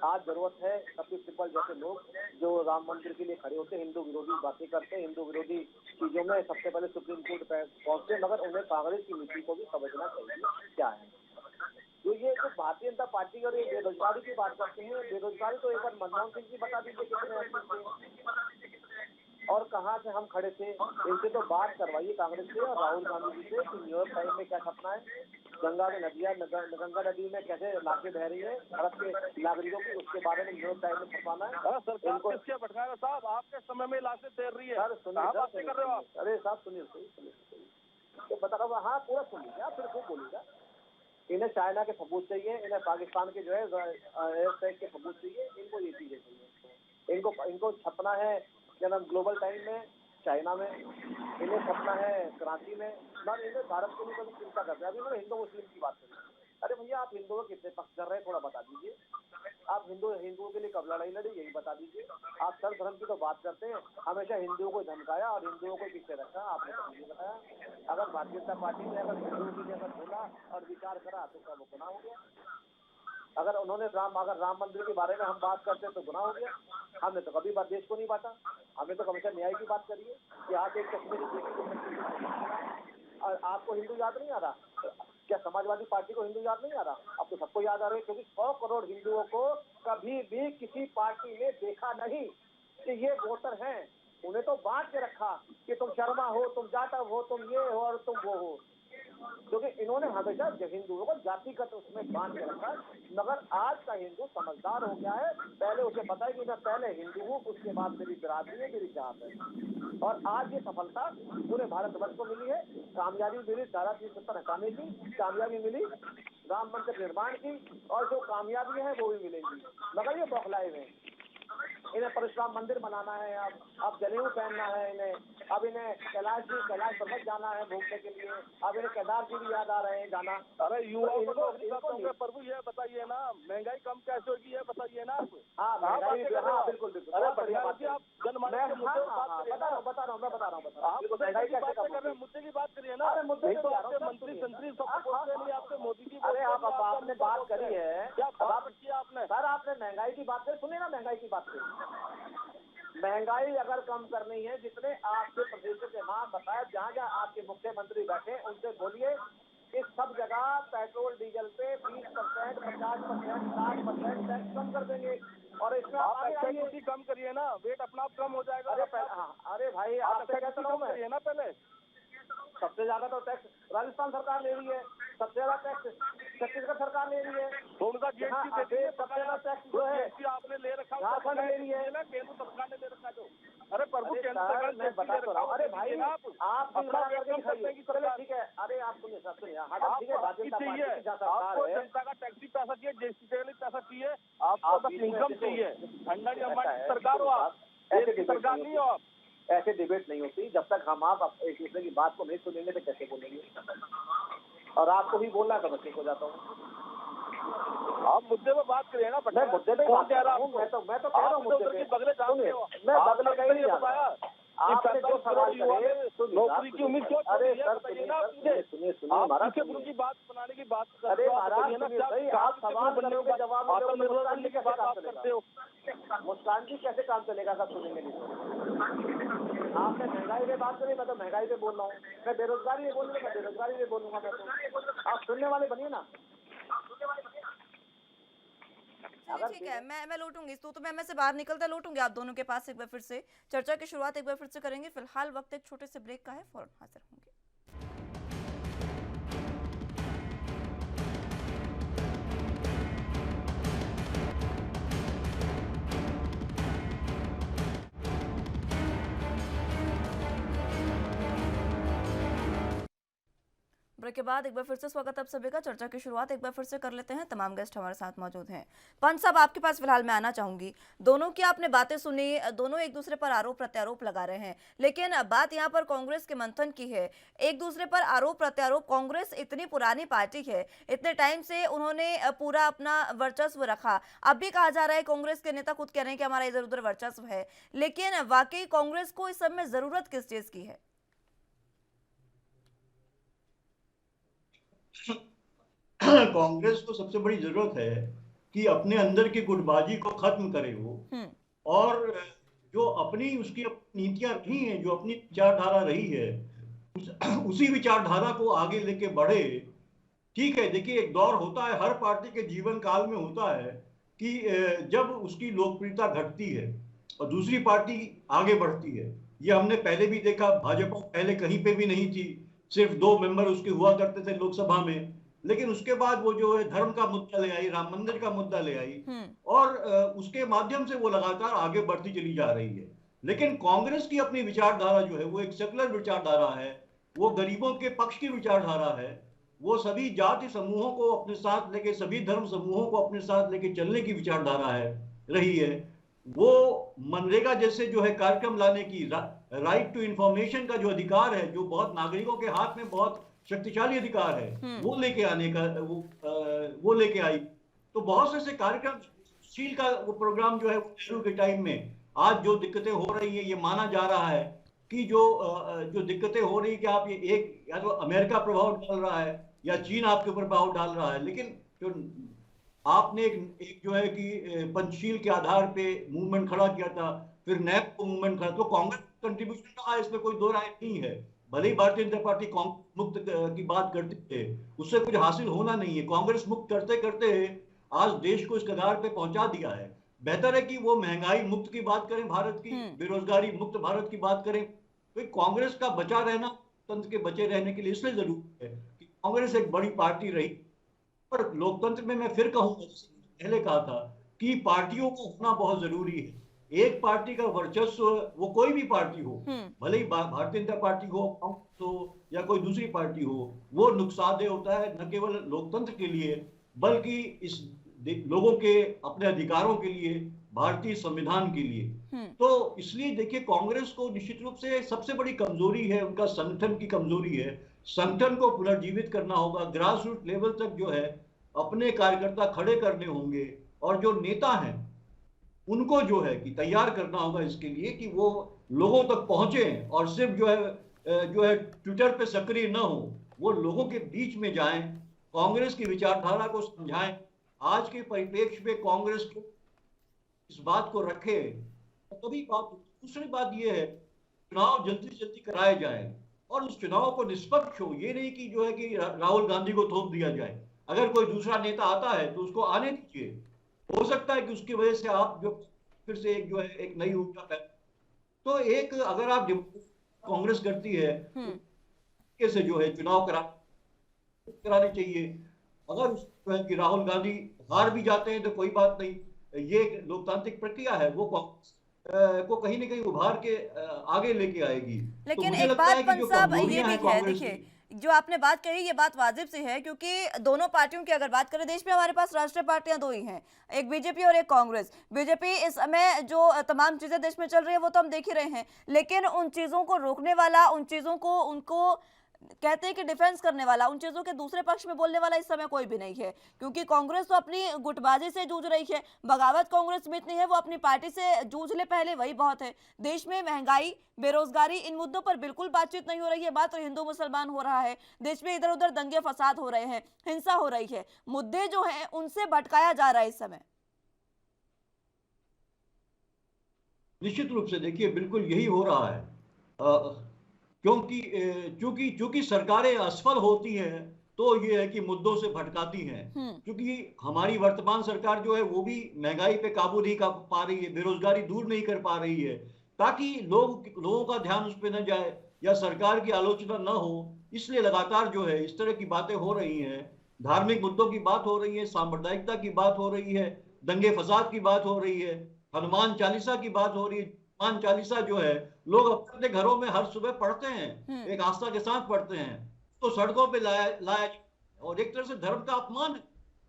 आज जरूरत है कपिल सिब्बल जैसे लोग जो राम मंदिर के लिए खड़े होते, हिंदू विरोधी बातें करते, हिंदू विरोधी चीजों में सबसे पहले सुप्रीम कोर्ट पहुंचते, मगर उन्हें कांग्रेस की नीति को भी समझना चाहिए क्या है। तो ये जो भारतीय जनता पार्टी और ये बेरोजगारी की बात करते हैं, बेरोजगारी तो एक बार मनमोहन सिंह जी बता दीजिए कितने
और कहाँ से हम खड़े थे, इनसे तो बात करवाइए कांग्रेस से और राहुल गांधी जी से कि न्यूयॉर्क टाइम में क्या सपना है, गंगा में नदियां, गंगा नदी में कैसे लाशें बह रही है भारत के नागरिकों की, उसके बारे में न्यूयॉर्क टाइम में छपाना है।
सरकार किसके भटका रहे साहब, आपके समय में लाशें तैर रही है।
सर सुनिए,
बातें कर रहे हो आप?
अरे साहब सुनिए, तो बता रहा हूँ, हाँ पूरा सुनिए, आप फिर खूब बोलिएगा। इन्हें चाइना के सबूत चाहिए, इन्हें पाकिस्तान के जो है एयर स्ट्राइक के सबूत चाहिए, इनको ये चीजें चाहिए। इनको छपना है क्या नाम ग्लोबल टाइम में, चाइना में, इन्हें छपना है कराची में, ना इन्हें भारत को भी कभी चिंता करते हैं। अभी इन्होंने हिंदू मुस्लिम की बात करी। अरे भैया आप हिंदुओं के कितने पक्ष कर रहे हैं, थोड़ा बता दीजिए। आप हिंदुओं के लिए कब लड़ाई लड़ी, यही बता दीजिए। आप सर्व धर्म की तो बात करते हैं, हमेशा हिंदुओं को धमकाया और हिंदुओं को पीछे रखा, आपने कभी नहीं बताया। अगर भारतीय जनता पार्टी ने अगर हिंदुओं की जगह बोला और विचार करा तो क्या वो गुनाह हो गया? अगर उन्होंने राम मंदिर के बारे में हम बात करते तो गुनाह हो गया? हमने तो कभी देश को नहीं बांटा, हमने तो हमेशा न्याय की बात करी है कि आप एक कश्मीरी बेटी और आपको हिंदू याद नहीं आ रहा क्या? समाजवादी पार्टी को हिंदू याद नहीं आ रहा? अब तो सबको याद आ रहा है, क्योंकि 100 करोड़ हिंदुओं को कभी भी किसी पार्टी ने देखा नहीं कि ये वोटर हैं। उन्हें तो बांट के रखा कि तुम शर्मा हो, तुम जाटव हो, तुम ये हो और तुम वो हो, क्योंकि इन्होंने हमेशा हिंदुओं को जातिगत उसमें बांध के रखा। मगर आज का हिंदू समझदार हो गया है, पहले उसे पता है कि मैं पहले हिंदू हूँ, उसके बाद मेरी बिरादरी है, मेरी जात है। और आज ये सफलता पूरे भारतवर्ष को मिली है। कामयाबी मिली धारा 370 हटाने की, कामयाबी मिली राम मंदिर निर्माण की, और जो कामयाबी है वो भी मिलेंगी। मगर ये बौखलाए हुए, इन्हें परशुराम मंदिर बनाना है, अब जनेऊ पहनना है इन्हें, अब इन्हें कैलाश पर्वत जाना है घूमने के लिए, अब इन्हें केदार जी भी याद आ रहे हैं जाना।
अरे युवाओं को प्रभु ये बताइए ना, महंगाई कम कैसे होगी ये बताइए ना आप।
हाँ महंगाई, हाँ बिल्कुल।
अरे बढ़िया बात है, आप जनमानस के मुद्दे पर बात करिए।
बता रहा हूँ
आप महंगाई की बात कर रहे हैं, मुद्दे की बात करिए ना। नहीं तो आपके मंत्री सब बोलते नहीं, आपके मोदी की।
अरे आपने बात करी है,
क्या बात की आपने?
सर आपने महंगाई की बात करी, सुनिए ना महंगाई की बात करी। महंगाई अगर कम करनी है, जितने आपके प्रदेशों के नाम बताया, जहाँ जहाँ आपके मुख्यमंत्री बैठे उनसे बोलिए इस सब जगह पेट्रोल डीजल पे 20%, 50%, 60% टैक्स कम कर देंगे। और इसमें आप आगे
कम करिए ना, वेट अपना आप कम हो जाएगा।
अरे भाई आपसे कहता हूँ मैं,
करिए ना पहले।
सबसे ज्यादा तो टैक्स राजस्थान सरकार ले रही है, सबसे ज्यादा टैक्स छत्तीसगढ़ सरकार ले रही है,
तो उनका जीएसटी देखिए,
सबसे ज्यादा टैक्स जो है
आपने ले रखा,
झारखंड ले रही है
ना, केंद्र सरकार ने ले रखा। जो अरे प्रभु केंद्र
सरकार मैं बता तो रहा हूँ। अरे भाई आप
अपना वेट कम करने की सरकार।
ठीक है, अरे आप सुनिए सर, सुनिए ठीक है,
आपको जनता का टैक्सी पैसा चाहिए, जीएसटी पैसा चाहिए, आपको बस इनकम चाहिए। अंडानी अंबानी की सरकार हो आप, ऐसी सरकार नहीं हो आप।
ऐसे डिबेट नहीं होती जब तक हम आप एक दूसरे की बात को नहीं सुनेंगे तो कैसे बोलेंगे? और आपको भी बोलना तो बच्चे को जाता हूँ।
आप मुद्दे पे बात करिए ना।
मैं मुद्दे पे बात कर रहा हूँ, मैं तो कह रहा हूँ मुद्दे पे।
बगले जानते हो,
मैं बगले का ही नहीं बताया। आपने जो सवाल करे
नौकरी की उम्मीद क्यों?
अरे सर सुनिए महाराज
की बात बनाने की बात।
अरे महाराज आप सवाल करोगे जवाब मुस्कान की बात करते हो। मुस्कान की कैसे काम चलेगा? सब सुनेंगे नहीं। आपने महंगाई पे बात करी, मैं तो महंगाई पे बोल रहा हूँ। मैं बेरोजगारी पे बोल रहा हूँ, मैं बेरोजगारी पे बोलूंगा। मैं तो आप सुनने वाले बनिए ना।
ठीक है, मैं लौटूंगी तो मैं से बाहर निकलते लौटूंगी आप दोनों के पास। एक बार फिर से चर्चा की शुरुआत एक बार फिर से करेंगे। फिलहाल वक्त एक छोटे से ब्रेक का है, फौरन हाजिर होंगे। ब्रेक के बाद एक बार फिर से स्वागत आप सभी का। चर्चा की शुरुआत एक बार फिर से कर लेते हैं। तमाम गेस्ट हमारे साथ मौजूद हैं। पंच साहब आपके पास फिलहाल मैं आना चाहूंगी। दोनों की आपने बातें सुनी, दोनों एक दूसरे पर आरोप प्रत्यारोप लगा रहे हैं, लेकिन बात यहाँ पर कांग्रेस के मंथन की है। एक दूसरे पर आरोप प्रत्यारोप, कांग्रेस इतनी पुरानी पार्टी है, इतने टाइम से उन्होंने पूरा अपना वर्चस्व रखा। अब भी कहा जा रहा है, कांग्रेस के नेता खुद कह रहे हैं कि हमारा इधर उधर वर्चस्व है, लेकिन वाकई कांग्रेस को इस समय जरूरत किस चीज की है?
कांग्रेस को सबसे बड़ी जरूरत है कि अपने अंदर की गुटबाजी को खत्म करे वो, और जो अपनी उसकी नीतियां रही हैं, जो अपनी विचारधारा रही है, उसी विचारधारा को आगे लेके बढ़े। ठीक है, देखिए एक दौर होता है, हर पार्टी के जीवन काल में होता है कि जब उसकी लोकप्रियता घटती है और दूसरी पार्टी आगे बढ़ती है। ये हमने पहले भी देखा, भाजपा पहले कहीं पे भी नहीं थी, सिर्फ 2 मेंबर उसके हुआ करते थे लोकसभा में, लेकिन उसके बाद वो जो है धर्म का मुद्दा ले आई, राम मंदिर का मुद्दा ले आई और उसके माध्यम से वो लगातार आगे बढ़ती चली जा रही है। लेकिन कांग्रेस की अपनी विचारधारा जो है वो एक सेकुलर विचारधारा है, वो गरीबों के पक्ष की विचारधारा है, वो सभी जाति समूहों को अपने साथ लेके, सभी धर्म समूहों को अपने साथ लेके चलने की विचारधारा है रही है। वो मनरेगा जैसे जो है कार्यक्रम लाने की, राइट टू इंफॉर्मेशन का जो अधिकार है, जो बहुत नागरिकों के हाथ में बहुत शक्तिशाली अधिकार है, वो लेके आने का वो लेके आई। तो बहुत से ऐसे कार्यक्रम, शील का वो प्रोग्राम जो है नेहरू के टाइम में, आज जो दिक्कतें हो रही है ये माना जा रहा है कि जो दिक्कतें हो रही है कि आप ये एक, या तो अमेरिका प्रभाव डाल रहा है या चीन आपके ऊपर प्रभाव डाल रहा है, लेकिन जो आपने एक जो है कि पंचशील के आधार पे मूवमेंट खड़ा किया था, फिर नैप को मूवमेंट खड़ा, तो कांग्रेस कंट्रीब्यूशन रहा, इसमें कोई दो राय नहीं है। भले ही भारतीय जनता पार्टी कांग्रेस मुक्त की बात करती है, उससे कुछ हासिल होना नहीं है। कांग्रेस मुक्त करते करते आज देश को इस कगार पे पहुंचा दिया है। बेहतर है कि वो महंगाई मुक्त की बात करें, भारत की बेरोजगारी मुक्त भारत की बात करें। तो कांग्रेस का बचा रहना, तंत्र के बचे रहने के लिए इसलिए जरूरी है कि कांग्रेस एक बड़ी पार्टी रही। पर लोकतंत्र में मैं फिर कहूंगा, पहले कहा था कि पार्टियों को होना बहुत जरूरी है। एक पार्टी का वर्चस्व, वो कोई भी पार्टी हो, भले ही भारतीय जनता पार्टी हो, कांग्रेस हो या कोई दूसरी पार्टी हो, वो नुकसानदेह होता है न केवल लोकतंत्र के लिए बल्कि इस लोगों के अपने अधिकारों के लिए, भारतीय संविधान के लिए। तो इसलिए देखिए, कांग्रेस को निश्चित रूप से सबसे बड़ी कमजोरी है उनका संगठन की कमजोरी है। संगठन को पुनर्जीवित करना होगा, ग्रास रूट लेवल तक जो है अपने कार्यकर्ता खड़े करने होंगे और जो नेता हैं उनको जो है कि तैयार करना होगा इसके लिए कि वो लोगों तक पहुंचे और सिर्फ जो है ट्विटर पे सक्रिय न हो, वो लोगों के बीच में जाएं, कांग्रेस की विचारधारा को समझाएं। आज के परिप्रेक्ष्य में कांग्रेस को इस बात को रखे, तभी बात। दूसरी बात यह है, चुनाव जल्दी से जल्दी कराए जाए और उस चुनाव को निष्पक्ष हो। ये नहीं कि जो है कि राहुल गांधी को थोप दिया जाए। अगर कोई दूसरा नेता आता है तो उसको आने दीजिए, हो सकता है कि उसकी वजह से आप जो फिर से एक जो है एक नई ऊर्जा पैदा। तो एक अगर आप कांग्रेस करती है कैसे जो है चुनाव कराने चाहिए। अगर जो है कि राहुल गांधी हार भी जाते हैं तो कोई बात नहीं, ये लोकतांत्रिक प्रक्रिया है, वो कांग्रेस को कहीं ना कहीं उभार के आगे लेके आएगी।
लेकिन
तो
एक बात पंत साहब ये भी है,
कांग्रेस
देखिए जो आपने बात कही ये बात वाजिब सी है, क्योंकि दोनों पार्टियों की अगर बात करें, देश में हमारे पास राष्ट्रीय पार्टियां दो ही हैं, एक बीजेपी और एक कांग्रेस। बीजेपी इस समय जो तमाम चीजें देश में चल रही है वो तो हम देख ही रहे हैं, लेकिन उन चीजों को रोकने वाला, उन चीजों को उनको कहते हैं कि डिफेंस करने वाला, उन चीजों के दूसरे पक्ष में बोलने वाला इस समय कोई भी नहीं है। क्योंकि कांग्रेस तो अपनी गुटबाजी से जूझ रही है, बगावत कांग्रेस में इतनी है, वो अपनी पार्टी से जूझ ले पहले, वही बहुत है। देश में महंगाई, बेरोजगारी, इन मुद्दों पर बिल्कुल बातचीत नहीं हो रही है। बात तो हिंदू मुसलमान हो रहा है, देश में इधर उधर दंगे फसाद हो रहे हैं, हिंसा हो रही है, मुद्दे जो है उनसे भटकाया जा रहा है इस समय।
निश्चित रूप से देखिए बिल्कुल यही हो रहा है। क्योंकि सरकारें असफल होती हैं तो ये है कि मुद्दों से भटकाती हैं। क्योंकि हमारी वर्तमान सरकार जो है वो भी महंगाई पे काबू नहीं कर पा रही है, बेरोजगारी दूर नहीं कर पा रही है, ताकि लोगों का ध्यान उस पर न जाए या सरकार की आलोचना न हो, इसलिए लगातार जो है इस तरह की बातें हो रही हैं। धार्मिक मुद्दों की बात हो रही है, सांप्रदायिकता की बात हो रही है, दंगे फसाद की बात हो रही है, हनुमान चालीसा की बात हो रही है। हनुमान चालीसा जो है लोग अपने घरों में हर सुबह पढ़ते हैं, एक आस्था के साथ पढ़ते हैं, तो सड़कों पे लाया और एक तरह से धर्म का अपमान है।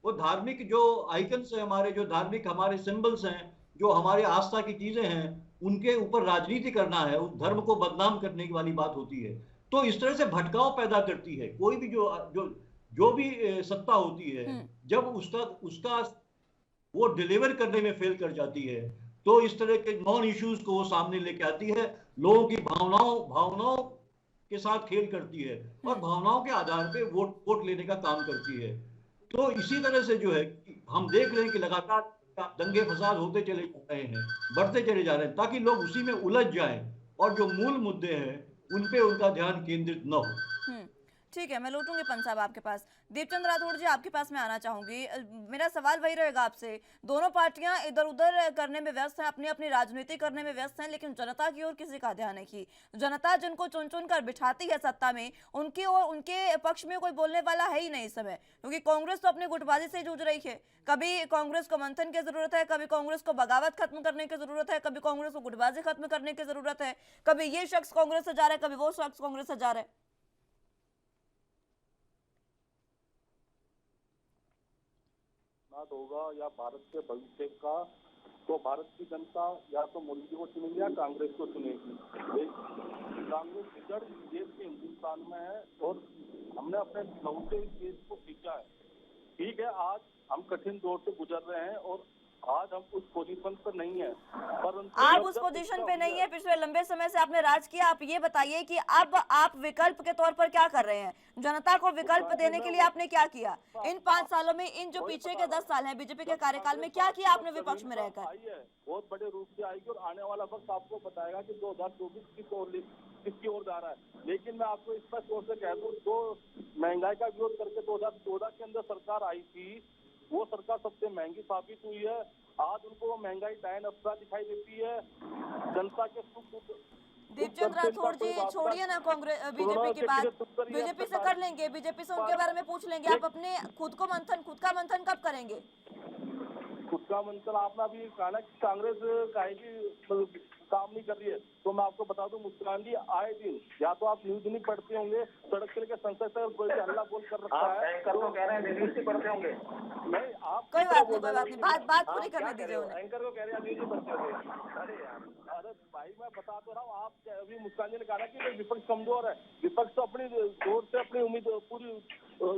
वो धार्मिक जो आइकन्स है हमारे, जो धार्मिक हमारे सिंबल्स हैं, जो हमारे आस्था की चीजें हैं, उनके ऊपर राजनीति करना है, उस धर्म को बदनाम करने की वाली बात होती है। तो इस तरह से भटकाव पैदा करती है कोई भी जो भी सत्ता होती है। जब उसका वो डिलीवर करने में फेल कर जाती है तो इस तरह के नॉन इश्यूज को वो सामने लेके आती है, लोगों की भावनाओं के साथ खेल करती है और भावनाओं के आधार पे वोट लेने का काम करती है। तो इसी तरह से जो है हम देख रहे हैं कि लगातार दंगे फसाद होते चले जा रहे हैं, बढ़ते चले जा रहे हैं, ताकि लोग उसी में उलझ जाएं और जो मूल मुद्दे हैं उन पे उनका ध्यान केंद्रित न हो।
ठीक है, मैं लौटूंगी पंत साहब आपके पास। दीपचंद राठौड़ जी, आपके पास मैं आना चाहूंगी। मेरा सवाल वही रहेगा आपसे, दोनों पार्टियां इधर उधर करने में व्यस्त हैं, अपनी अपनी राजनीति करने में व्यस्त हैं, लेकिन जनता की ओर किसी का ध्यान नहीं। जनता जिनको चुन चुन कर बिठाती है सत्ता में, उनकी और उनके पक्ष में कोई बोलने वाला है ही नहीं इस समय, क्योंकि कांग्रेस तो अपनी गुटबाजी से जूझ रही है। कभी कांग्रेस को मंथन की जरूरत है, कभी कांग्रेस को बगावत खत्म करने की जरूरत है, कभी कांग्रेस को गुटबाजी खत्म करने की जरूरत है, कभी ये शख्स कांग्रेस से जा रहा है, कभी वो शख्स कांग्रेस से जा रहा है।
होगा या भारत के भविष्य का, तो भारत की जनता या तो मोदी जी को चुनेगी या कांग्रेस को चुनेगी। कांग्रेस की जड़ इस देश के हिंदुस्तान में है और हमने अपने लहू से इस देश को खींचा है। ठीक है, आज हम कठिन दौर से गुजर रहे हैं और आज हम उस पोजीशन पर नहीं है, परंतु
आप उस पोजीशन पे नहीं है। पिछले लंबे समय से आपने राज किया। आप ये बताइए कि अब आप विकल्प के तौर पर क्या कर रहे हैं? जनता को विकल्प देने के लिए आपने क्या किया इन 5 सालों में? इन जो पीछे के 10 साल हैं बीजेपी के कार्यकाल में, क्या किया आपने विपक्ष में रहकर?
बहुत बड़े रूप से आएगी और आने वाला वक्त आपको बताएगा कि 2024 किसकी ओर जा रहा है। लेकिन मैं आपको स्पष्ट तौर से कह दूं, जो महंगाई का विरोध करके 2014 के अंदर सरकार आई थी, वो सरकार सबसे महंगी साबित हुई है। आज उनको वो महंगाई डायन अफरा दिखाई देती है। जनता के सुख
दीपचंद राठौड़ जी, छोड़िए ना कांग्रेस बीजेपी की बात, बीजेपी से कर लेंगे, बीजेपी से उनके बारे में पूछ लेंगे। आप अपने खुद का मंथन कब करेंगे?
खुद का मंथन आपने अभी कहा ना कि कांग्रेस काहेगी काम नहीं कर रही है, तो मैं आपको बता दूं मुस्कान जी, आए दिन या तो आप न्यूज नहीं पढ़ते होंगे, सड़क से लेकर संसद तक कोई भी हल्ला बोल कर रखा है, तो कह रहे हैं न्यूज नहीं पढ़ते होंगे। नहीं, आप
कोई बात नहीं, बात पूरी करने दीजिए उन्हें।
एंकर को कह रहे हैं न्यूज नहीं पढ़ते होंगे। अरे यार, अरे भाई मैं बता तो रहा हूँ, आप अभी मुस्कान जी ने कहा कि विपक्ष कमजोर है। विपक्ष तो अपनी जोर से अपनी उम्मीद पूरी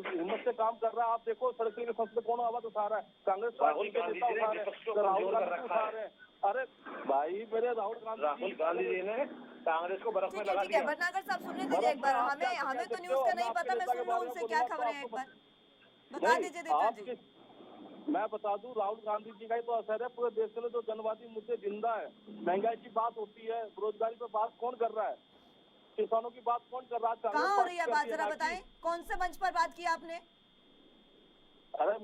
हिम्मत से काम कर रहा है। आप देखो सड़क से लेकर संसद कौन आवाज उठा रहा है? कांग्रेस पार्टी के नेता उठा रहे हैं, राहुल गांधी उठा रहे हैं। अरे भाई, मेरे राहुल गांधी जी ने कांग्रेस को बर्फ में लगा दिया।
भटनागर साहब सुनने दीजिए एक बार, हमें तो न्यूज का नहीं पता, मैं सुन लूं उनसे क्या खबरें हैं, एक बार बता दीजिए दीपचंद जी।
मैं बता दूं, राहुल गांधी जी का ही तो असर है पूरे देश में। जो जनवादी मुद्दे जिंदा है, महंगाई की बात होती है, बेरोजगारी पर बात कौन कर रहा है, किसानों की बात कौन कर रहा है?
कहाँ हो रही है बात, जरा बताएं, कौन से मंच पर बात की आपने?
अरे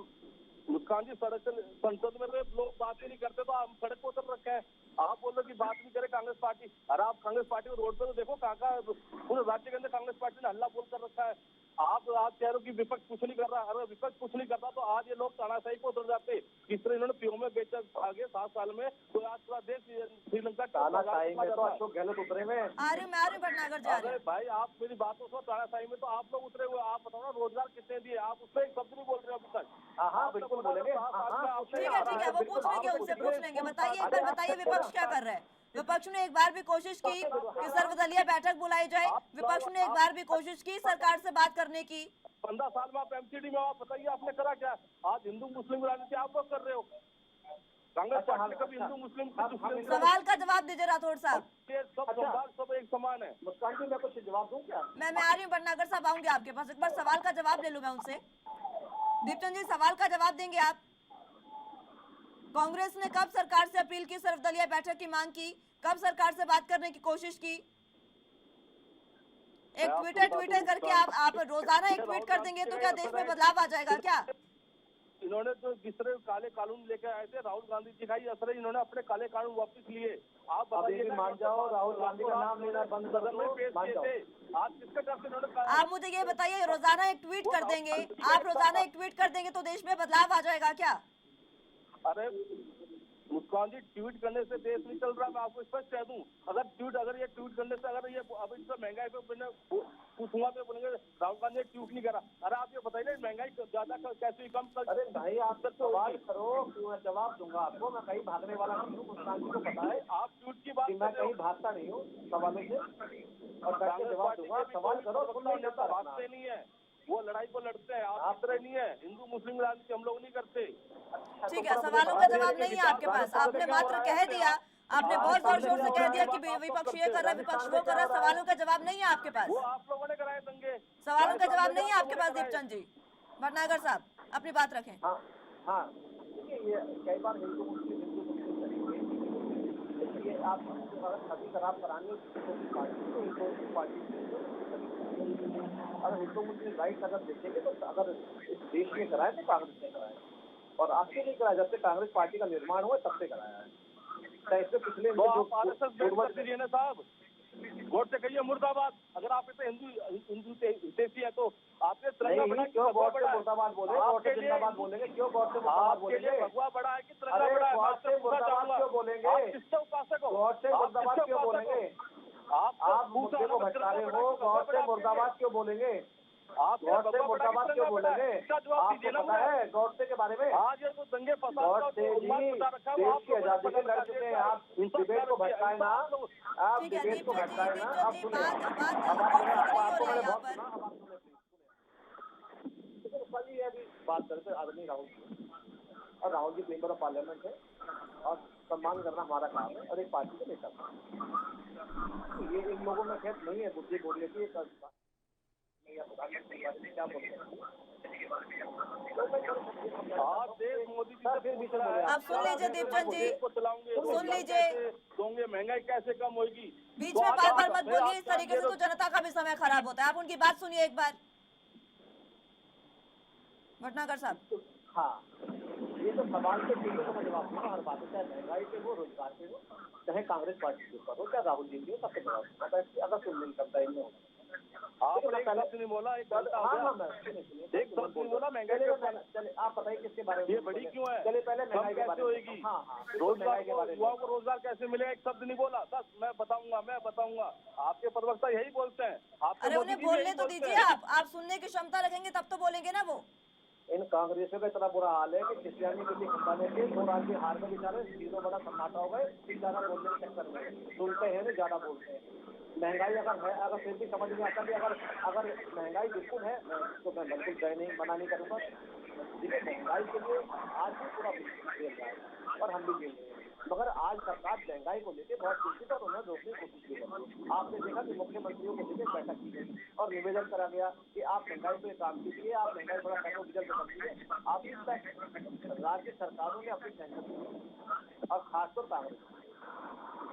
मुस्कान जी, सड़क संसद में लोग बात ही नहीं करते, तो आप सड़क को उतर रखे हैं। आप बोल रहे कि बात नहीं करे कांग्रेस पार्टी। अरे आप कांग्रेस पार्टी को रोड पे तो देखो, कहाँ पूरे राज्य के अंदर कांग्रेस पार्टी ने हल्ला बोल कर रखा है। आप कह रहे हो कि विपक्ष कुछ नहीं कर रहा। अरे विपक्ष कुछ नहीं करता तो आज ये लोग तानाशाही को उतर जाते। किस तरह इन्होंने पीओ में बेचा आगे 7 साल में, तो आज पूरा देश श्रीलंका तानाशाही में तो अशोक गहलोत उतरे हुए।
अरे भटनागर जा रहे हैं।
भाई आप मेरी बात तो सुनो, तानाशाही में तो आप लोग उतरे हुए। आप बताओ ना, रोजगार कितने दिए? आप उसमें एक शब्द नहीं बोल रहे अभी तक। हाँ बिल्कुल बोलेंगे।
ठीक है, वो पूछ लेंगे, उनसे पूछ लेंगे। बताइए एक बार, बताइए विपक्ष क्या कर रहा है? विपक्ष ने एक बार भी कोशिश की कि सर्वदलीय बैठक बुलाई जाए? विपक्ष ने एक बार भी कोशिश की सरकार से बात करने की?
15 साल में आप एमसीडी में, आप बताइए आपने करा क्या? आज हिंदू मुस्लिम राजनीति आप लोग कर रहे हो। कांग्रेस पार्टी ने कभी हिंदू मुस्लिम
सवाल का जवाब दीजिए राठौड़ साहब।
सब एक समान है। मुस्कान जी, मैं कुछ जवाब दूं क्या?
मैं आ रही हूँ भटनागर साहब, आऊंगी आपके पास। एक बार सवाल का जवाब ले लूं मैं उनसे। दीपचंद जी, सवाल का जवाब देंगे आप? कांग्रेस ने कब सरकार से अपील की, सर्वदलीय बैठक की मांग की? कब सरकार से बात करने की कोशिश की? एक ट्विटर करके आप रोजाना एक ट्वीट कर देंगे तो क्या देश में बदलाव आ जाएगा क्या?
इन्होंने जो जिस तरह काले कानून लेकर आए थे, राहुल गांधी जी का ही असर है। इन्होंने अपने काले कानून वापस लिए। आप बताइए, मान जाओ राहुल गांधी का नाम लेना बंद कर दो। आज किसके डर से इन्होंने?
आप मुझे ये बताइए, रोजाना एक ट्वीट कर देंगे, आप रोजाना एक ट्वीट कर देंगे तो देश में बदलाव आ जाएगा क्या?
अरे मुस्कान जी, ट्वीट करने से देश नहीं चल रहा। मैं आपको स्पष्ट कह दूं, अगर ये ट्वीट करने से, अगर ये अब इससे महंगाई पे पूछूंगा तो बोलेंगे राहुल गांधी ने ट्वीट नहीं करा। अरे आप ये बताइए, महंगाई ज्यादा कैसे कम कर? अरे भाई, आप तक सवाल करो, मैं जवाब दूंगा आपको। मैं कहीं भागने वाला नहीं हूँ, मुस्कान जी को पता है। आप ट्वीट की बात, मैं कहीं भागता नहीं हूँ सवालों से, और जवाब दूंगा। सवाल करो, भागते नहीं है, वो लड़ाई को लड़ते हैं। आप तरह नहीं है, हिंदू मुस्लिम राजनीति हम लोग नहीं करते।
ठीक है, सवालों का जवाब नहीं है आपके पास। आपने मात्र कह दिया, आपने बहुत जोर शोर से कह दिया कि विपक्ष ये कर रहा है, विपक्ष वो कर रहा है। सवालों का जवाब नहीं है आपके पास।
वो आप लोगों ने कराए दंगे।
सवालों का जवाब नहीं है आपके पास दीपचंद जी। भटनागर साहब, अपनी बात रखें।
हाँ, ये कई बार हिंदू मुस्लिम ये आप अगर छवि खराब करानी हो किसी को पार्टी तो हिंदू पार्टी अगर हिंदू मुस्लिम राइट अगर देखेंगे तो अगर इस देश में कराए तो कांग्रेस ने कराया और आपसे नहीं कराया। जब से कांग्रेस पार्टी का निर्माण हुआ तब से कराया है। इससे पिछले
तो आप आरएसएस बैठ दीजिए ना साहब, वोट से कहिए मुर्दाबाद। अगर आप इसे हिंदू हितैषी है तो आपने तिरंगा बड़ा
क्यों गौर से मुर्दाबाद बोले, गौर से जिंदाबाद बोलेंगे, क्यों गौर से मुर्दाबाद बोलेंगे?
भगवा बड़ा है कि तिरंगा बड़ा है?
गौर से मुर्दाबाद क्यों बोलेंगे?
आप किससे उपासक हो?
गौर से मुर्दाबाद क्यों बोलेंगे? आप मुद्दे को भटका रहे हो, गौर से मुर्दाबाद क्यों बोलेंगे?
आप
गौर से मुर्दाबाद क्यों बोलेंगे? आपको पता है गौडसे के बारे में?
आज ये तो दंगे
गौडसे जी देश की आजादी के लड़ चुके हैं। आप डिबेट को भटकाए ना, आप डिबेट को भटकाए ना। आप सुने, आपको मैंने बहुत सुना, अब आप सुने प्लीज। अभी बात करते आदरणीय राहुल जी, और Rahul ji member of parliament है और सम्मान करना हमारा काम है और एक पार्टी के नेता। ये इन लोगों में खैर नहीं है बुद्धि बोलने की। क्या बोलते हैं
आप देश मोदी जी
फिर भी
आप सुन लीजिए दीपचंद जी, सुन लीजिए,
दोगे महंगाई कैसे कम होगी?
बीच में बार बार मत बोलिए इस तरीके से, तो जनता का भी समय खराब होता है। आप उनकी बात सुनिए एक बार, भटनागर साहब।
हाँ, ये तो सवाल के टीके को मैं जवाब दूंगा हर बात है, चाहे महंगाई पे हो, रोजगार पे हो, चाहे कांग्रेस पार्टी के ऊपर हो, चाहे राहुल जी की हो, सबके जवाब दूंगा। अगर सुन नहीं करता इनमें होगा
आपने पहले नहीं बोला एक बोला महंगाई
चले आप बताइए किसके बारे में
ये बड़ी क्यों है?
चले पहले महंगाई के बारे में
होगी।
हाँ
रोजगार के बारे में, युवाओं को रोजगार कैसे मिलेगा एक शब्द नहीं बोला। बस मैं बताऊंगा आपके प्रवक्ता यही बोलते हैं।
अरे उन्हें बोलने तो दीजिए, आप सुनने की क्षमता रखेंगे तब तो बोलेंगे ना वो।
इन कांग्रेसियों का इतना बुरा हाल है कि क्रिश्चियानी के लिए खंडाने के 2 राज्य हार में बेचारे तीनों बड़ा सन्नाटा हो गए। ज्यादा बोलने के चक्कर में सुनते हैं नहीं, ज्यादा बोलते हैं। महंगाई अगर है, अगर फिर भी समझ में आता है अगर महंगाई बिल्कुल है तो मैं बिल्कुल जय नहीं मना नहीं करूँगा। देखिए महंगाई के लिए आज भी पूरा झेल रहा है और हम भी झेल रहे हैं, मगर आज सरकार महंगाई को लेकर बहुत चिंतित और उन्हें रोकने की कोशिश की गई। आपने देखा कि मुख्यमंत्रियों को लेकर बैठक की गई और निवेदन करा गया कि आप महंगाई पे काम कीजिए, आप महंगाई थोड़ा पेट्रोल डीजल पे कम कीजिए। आप राज्य सरकारों ने अपनी सहमति और खासतौर कांग्रेस,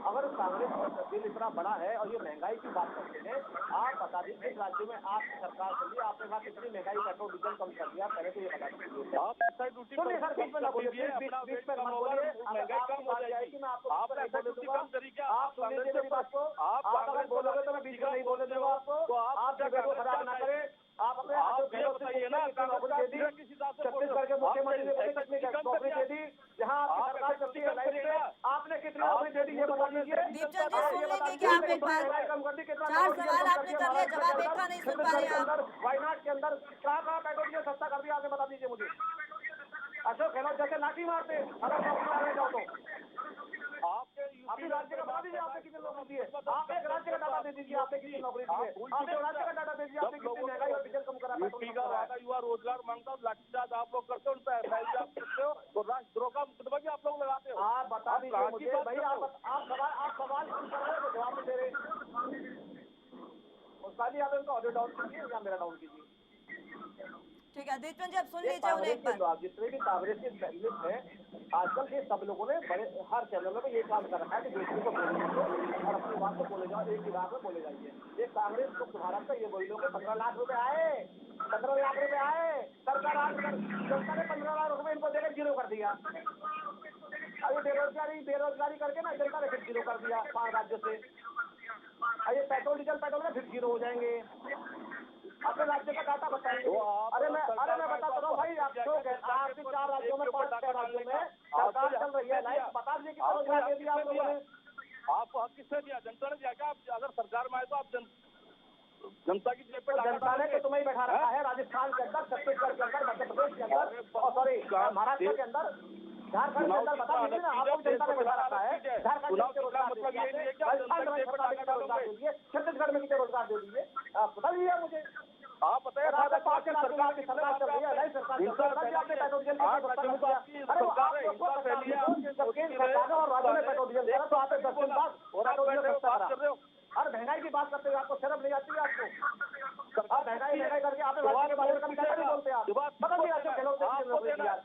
अगर कांग्रेस का दिल इतना बड़ा है और ये महंगाई की बात करते हैं, आप बता दीजिए इस राज्य में आप सरकार चलिए, आपने कहा कितनी महंगाई पेट्रोल डीजल कम कर दिया, पहले तो ये बता दीजिए। आप
ड्यूटी बीच में ना बोलिए,
बीच में मत बोलिए,
महंगाई कम हो जाएगी।
मैं आपको
आप ऐसा ड्यूटी कम तरीके
आप सुन लीजिए मेरी बात को। आप अगर बोलोगे तो मैं बीच में नहीं बोलने दूंगा आपको। आप डिबेट को खराब ना करें। आप अपने
बताइए ना,
नौकरी दे दी, छत्तीसगढ़ के मुख्यमंत्री ने कितनी नौकरी दे दी, जहाँ आपकी सरकार चलती है लाइफ पे, आपने कितनी नौकरी दे दी ये बता दीजिए।
दीपचंद जी सुन लेंगे क्या आप एक बार? 4 सवाल आपने कर लिया, जवाब एक का नहीं सुन पा रहे आप।
वायनाड के अंदर कहाँ पेट्रोल डीजल सस्ता कर दिया, आपने बता दीजिए मुझे। अशोक गहलोत जैसे लाठी मारते अगर नौकरी मारने जाओ तो अपने राज्य का बता दीजिए आपने कितनी नौकरी दी है। आप एक राज्य का डाटा दे दीजिए आपने कितनी नौकरी दी है। आप एक राज्य का डाटा दे दीजिए आपने कितनी महंगाई और डीजल कम करा।
यूपी का वादा युवा रोजगार मांगता हूँ, लाठीचार्ज आप लोग करते हो, उन पर एफआईआर करते हो तो राष्ट्रद्रोह का मुकदमा भी आप लोग लगाते हो।
आप बता दीजिए मुझे भाई, आप सवाल जवाब नहीं दे रहे। साली यादव का ऑडियो डाउन कीजिए या मेरा डाउन कीजिए।
ठीक है दीपचंद जी, आप सुन लीजिए उन्हें एक बार।
जितने भी कांग्रेस के लिस्ट है आजकल के सब लोगों ने बड़े हर चैनलों में ये काम कर रखा है कि दूसरे को बोले जाओ और अपनी बात को बोले जाओ, एक ही बात में बोले जाइए। ये कांग्रेस को भारत का ये वही लोग 15 लाख रुपए आए, 15 लाख रुपए आए, सरकार जनता ने 15 लाख रुपए इनको देकर जीरो कर दिया। अभी बेरोजगारी करके ना जनता ने फिर जीरो कर दिया 5 राज्यों से। अरे पेट्रोल में फिर जीरो हो जाएंगे। अपने राज्य का डाटा बताएंगे। अरे मैं बताता हूँ भाई, आप जो आपके 4 राज्यों में 5 राज्यों में सरकार चल रही है, लाइफ बता दीजिए कितना रोजगार दे दिया आप लोगों ने।
आपको हक किसने दिया? जनता ने दिया क्या? आप अगर सरकार में आए तो आप जनता की जेब पे
जनता ने तो तुम्हें बैठा रखा है राजस्थान के अंदर, छत्तीसगढ़ के अंदर, मध्य प्रदेश के अंदर, सॉरी महाराष्ट्र के अंदर, झारखंड के अंदर। बता दीजिए ना, आप लोग जनता ने बैठा रखा है। झारखंड में रोजगार दे दिए, छत्तीसगढ़ में कितने रोजगार दे दिए आप बता दीजिए मुझे।
आप बताइए
सरकार की सरकार चल रही है, नई सरकार और राज्य में पेट्रोल डीजल तो आप 10 दिन बाद और महंगाई की बात करते हुए आपको शर्म नहीं आती है? आपको आप महंगाई करके आपने राज्य के बारे में कभी नहीं बोलते आप। बता दिया अशोक गहलोत नौकरी दिया,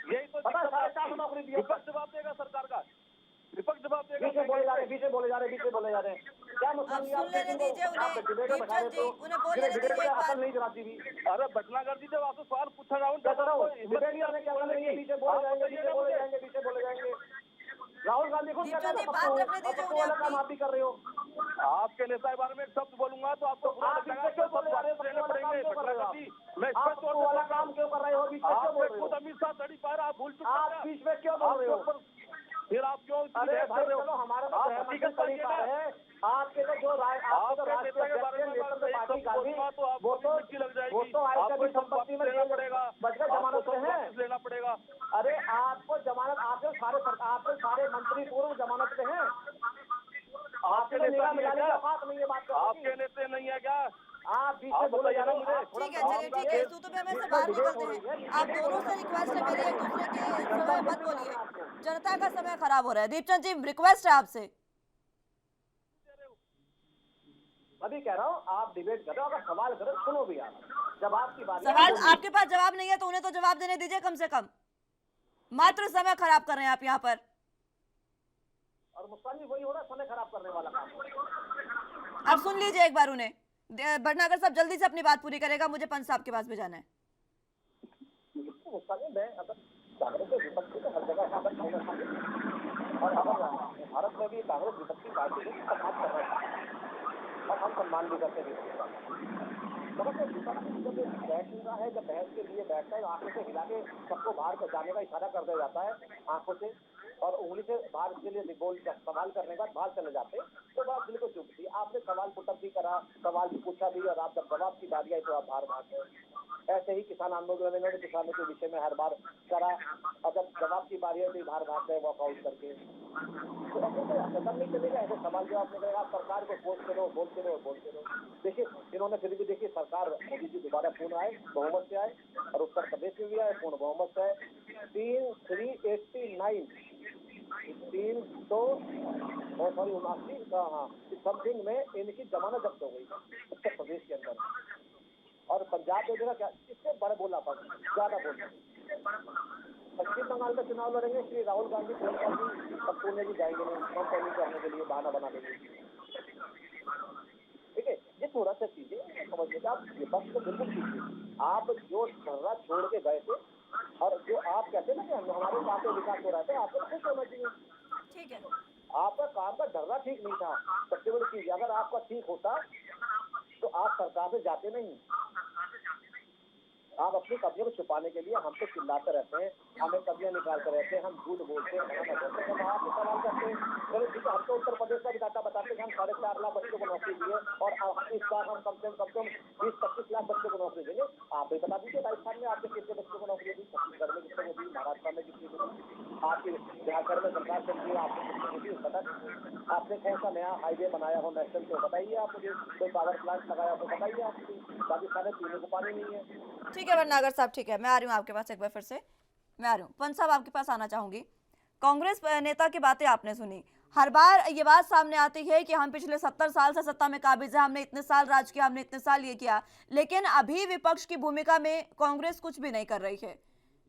यही तो
पता 4.5 नौकरी दी।
विपक्ष जवाब देगा सरकार का, विपक्ष जवाब देगा?
बीच में बोले जा रहे हैं, बीच में बोले जा रहे हैं, बीच में बोले जा रहे हैं। क्या
अब
मुस्कान जी,
सुन लेने दीजिए उन्हें, दीपचंद जी उन्हें बोल लेने दीजिए एक
अकल
बार।
नहीं चलाती भी।
अरे बटना कर दीजिए, आपसे सवाल पूछा रहा हूँ।
क्या कर रहा हूँ? डिबेट करने क्या करना है? बीच में बोले जाएंगे, बीच में बोले जाएंगे, बीच में बोले जाएंगे। राहुल गांधी को क्या
दीपचंद जी
कहना
बात रखने दीजिए
सबको
उन्हें
वाला काम
अपनी।
आप भी कर रहे हो।
आपके नेता के बारे में एक शब्द बोलूंगा तो आपको बुरा
आप
लगेगा।
बीच में क्यों बोल रहे हो?
देने पड़ेंगे
क्यों कर रहे हो आप?
मैं
आप
स्पष्ट तौर
सबको
पे
वाला काम क्यों कर रहे हो? बीच में क्यों बोल
आपने
रहे
खुद
हो?
अमित शाह तड़ी पार आप भूल चुके
आप
हैं।
बीच में क्यों बोल रहे हो?
आपके ऊपर फिर आप क्यों इतनी
अरे
बहस
भाई
कर रहे हो?
चलो, हमारा तो
आप
गृह मंत्री
हकीकत
तरीका
करिएगा।
है। आपके तो जो आपके तो
आपके
राष्ट्रीय
नेता के बारे
अध्यक्ष
में
नेतृत्व
अगर एक
पार्टी
शब्द
गांधी,
बोलूंगा तो आपको
वो
भी
तो
मिर्ची लग जाएगी।
वो तो आज
आपको
कभी
सब
संपत्ति
वापस
में
लेना पड़ेगा।
बच गए, जमानत
आपको
पे
सब
है।
वापस लेना पड़ेगा।
अरे आपको जमानत, आपके सारे मंत्री पूर्व जमानत पे हैं। आपके
नेता
निगाह
नहीं है
मिलाने की
क्या?
औकात नहीं है बात
आपके
करने की।
नेता नहीं है क्या?
आप बीच
आप
में बोले जा
बताइए
रहे
ना
हो।
मुझे।
ठीक है चलिए, ठीक है, सूतों पे हमें से बाहर निकलते हैं। आप दोनों से रिक्वेस्ट है मेरी, एक दूसरे के समय मत बोलिए, जनता का समय खराब हो रहा है। दीपचंद जी रिक्वेस्ट है आपसे।
अभी कह रहा हूँ, आप डिबेट करो, अगर सवाल करो सुनो भी आप। जवाब की बात
सवाल आपके पास जवाब नहीं है तो उन्हें तो जवाब देने दीजिए कम से कम। मात्र समय खराब कर रहे हैं आप यहाँ पर।
और मुस्कान जी वही हो रहा है, समय खराब करने वाला काम।
आप सुन लीजिए एक बार उन्हें। भटनागर साहब जल्दी से अपनी बात पूरी करेगा, मुझे पंच साहब के पास भी जाना है।
मुस्कान जी, मैं अगर कांग्रेस के विपक्षी तो हर जगह कांग्रेस होना चाहिए, और अगर भारत में भी कांग्रेस विपक्षी पार्टी है तो बात कर रहा है और हम सम्मान भी करते हैं। मगर जब विपक्षी जब बैठता है, जब बहस के लिए बैठता है, आंखों से हिला के सबको बाहर को जाने का इशारा कर दिया जाता है आंखों से, और उंगली से बाहर के लिए बोल सवाल करने के बाद बाहर चले जाते हैं, तो बात बिल्कुल चुप थी। आपने सवाल पुटअप भी करा, सवाल भी पूछा भी, और आप जब जवाब की बारी आई तो आप बाहर भाग गए। ऐसे ही किसान आंदोलन में इन्होंने किसानों के विषय में हर बार करा, और जब जवाब की बारी आई तो बाहर भाग गए वॉकआउट करके। तो ऐसे कदम नहीं चलेगा, ऐसे सवाल जवाब नहीं करेगा। आप सरकार को बोलते रहो, बोलते रहो, बोलते रहो। देखिए इन्होंने फिर भी देखिए सरकार मोदी जी दोबारा पूर्ण आए, बहुमत से आए, और उत्तर प्रदेश में भी आए पूर्ण बहुमत से आए। 379 हाँ समथिंग में इनकी जमानत जब्त हो गई उत्तर प्रदेश के अंदर, और पंजाब में देखा क्या, इससे बड़ा बोला था, ज्यादा बोला। पश्चिम बंगाल में चुनाव लड़ेंगे श्री राहुल गांधी, प्रियंका जी और पुणे जी जाएंगे कंपेनिंग करने के लिए, बहाना बना देंगे। ठीक है, ये थोड़ा सा चीजें समझिए। आप विपक्ष को बिल्कुल कीजिए। आप जो धर्रा छोड़ के गए थे, और जो आप कहते ना कि हमारे काम पे विकास हो रहा था, आपको खुश होना चाहिए।
ठीक है,
आपका काम का धर्रा ठीक नहीं था, सबसे बड़ी चीज। अगर आपका ठीक होता तो आप सरकार से जाते नहीं। आप अपनी कब्जियों को छुपाने के लिए हमसे चिल्लाते रहते हैं, हमें कब्जियां निकालते रहते हैं, हम झूठ बोलते हैं, जब आप सवाल करते हैं। चलो ठीक है, हम तो उत्तर प्रदेश का भी डाटा बताते हैं, हम 4.5 लाख बच्चों को नौकरी दिए, और इस बार हम कम से कम 20-25 लाख बच्चों को नौकरी देंगे। आप भी बता दीजिए, राजस्थान में आपने कितने बच्चों को नौकरी दी, छत्तीसगढ़ में कितने को दी, महाराष्ट्र में कितने को दी, आपकी झारखंड में सरकार चल रही है, आपने कितने को दी बता दीजिए। आपने कौन सा नया हाईवे बनाया हो नेशनल, तो बताइए आप मुझे। कोई पावर प्लांट लगाया तो बताइए आप। राजस्थान में पीने को पानी नहीं है।
ठीक है भटनागर साहब, ठीक है, मैं आ रही हूँ आपके पास एक बार, फिर से मैं आ रही हूँ। पंच साहब आपके पास आना चाहूंगी। कांग्रेस नेता की बातें आपने सुनी, हर बार ये बात सामने आती है कि हम पिछले 70 साल से सत्ता में काबिज है, हमने इतने साल राज किया, हमने इतने साल ये किया, लेकिन अभी विपक्ष की भूमिका में कांग्रेस कुछ भी नहीं कर रही है,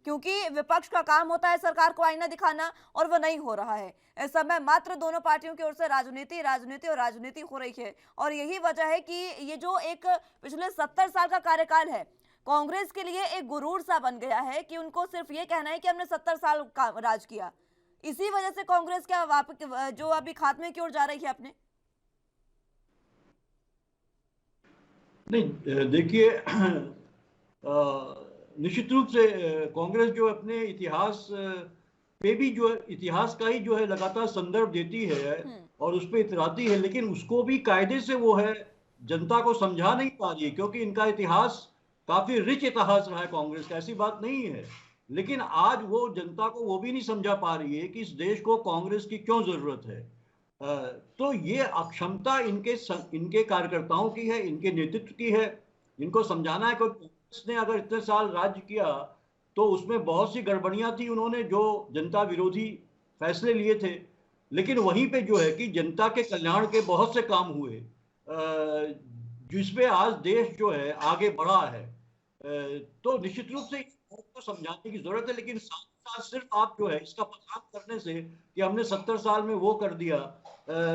क्योंकि विपक्ष का काम होता है सरकार को आईना दिखाना, और वो नहीं हो रहा है। इस समय मात्र दोनों पार्टियों की ओर से राजनीति राजनीति और राजनीति हो रही है, और यही वजह है कि ये जो एक पिछले 70 साल का कार्यकाल है, कांग्रेस के लिए एक गुरूर सा बन गया है कि उनको सिर्फ ये कहना है कि हमने 70 साल का राज किया। इसी वजह से कांग्रेस क्या वापस जो अभी खात्मे की ओर जा रही है अपने।
नहीं देखिए, निश्चित रूप से कांग्रेस जो अपने इतिहास पे भी जो इतिहास का ही जो है लगातार संदर्भ देती है और उस पर इतराती है, लेकिन उसको भी कायदे से वो है जनता को समझा नहीं पा रही है, क्योंकि इनका इतिहास काफी रिच इतिहास रहा है कांग्रेस का, ऐसी बात नहीं है। लेकिन आज वो जनता को वो भी नहीं समझा पा रही है कि इस देश को कांग्रेस की क्यों जरूरत है। तो ये अक्षमता इनके कार्यकर्ताओं की है, इनके नेतृत्व की है। इनको समझाना है कि कांग्रेस ने अगर इतने साल राज्य किया तो उसमें बहुत सी गड़बड़ियां थी, उन्होंने जो जनता विरोधी फैसले लिए थे, लेकिन वहीं पे जो है कि जनता के कल्याण के बहुत से काम हुए जिसमें आज देश जो है आगे बढ़ा है। तो निश्चित रूप से को समझाने की जरूरत है, लेकिन साथ साथ सिर्फ आप जो है इसका बखान करने से कि हमने 70 साल में वो कर दिया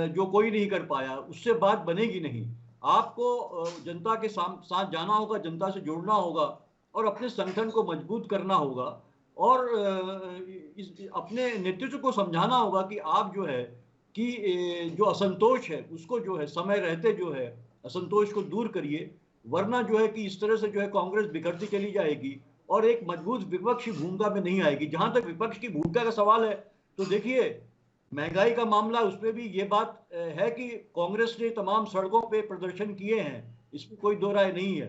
जो कोई नहीं कर पाया, उससे बात बनेगी नहीं। आपको जनता के साथ जाना होगा, जनता से जुड़ना होगा और अपने संगठन को मजबूत करना होगा और अपने नेतृत्व को समझाना होगा कि आप जो है कि जो असंतोष है उसको जो है समय रहते जो है असंतोष को दूर करिए, वरना जो है कि इस तरह से जो है कांग्रेस बिखरती चली जाएगी और एक मजबूत विपक्ष की भूमिका में नहीं आएगी। जहां तक विपक्ष की भूमिका का सवाल है तो देखिए, महंगाई का मामला, उसमें भी ये बात है कि कांग्रेस ने तमाम सड़कों पे प्रदर्शन किए हैं, इसमें कोई दो राय नहीं है,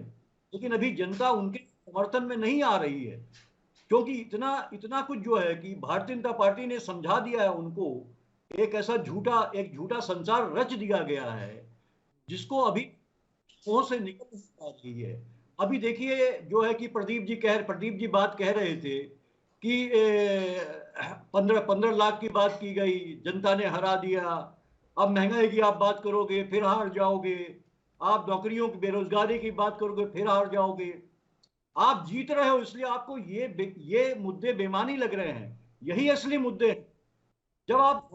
लेकिन अभी जनता उनके समर्थन में नहीं आ रही है, क्योंकि इतना इतना कुछ जो है कि भारतीय जनता पार्टी ने समझा दिया है उनको, एक ऐसा एक झूठा संसार रच दिया गया है जिसको अभी मुंह से निकल नहीं पा रही है। अभी देखिए जो है कि प्रदीप जी बात कह रहे थे कि 15 लाख की बात की गई, जनता ने हरा दिया, अब महंगाई की आप बात करोगे फिर हार जाओगे, आप नौकरियों की बेरोजगारी की बात करोगे फिर हार जाओगे। आप जीत रहे हो इसलिए आपको ये मुद्दे बेमानी लग रहे हैं, यही असली मुद्दे हैं। जब आप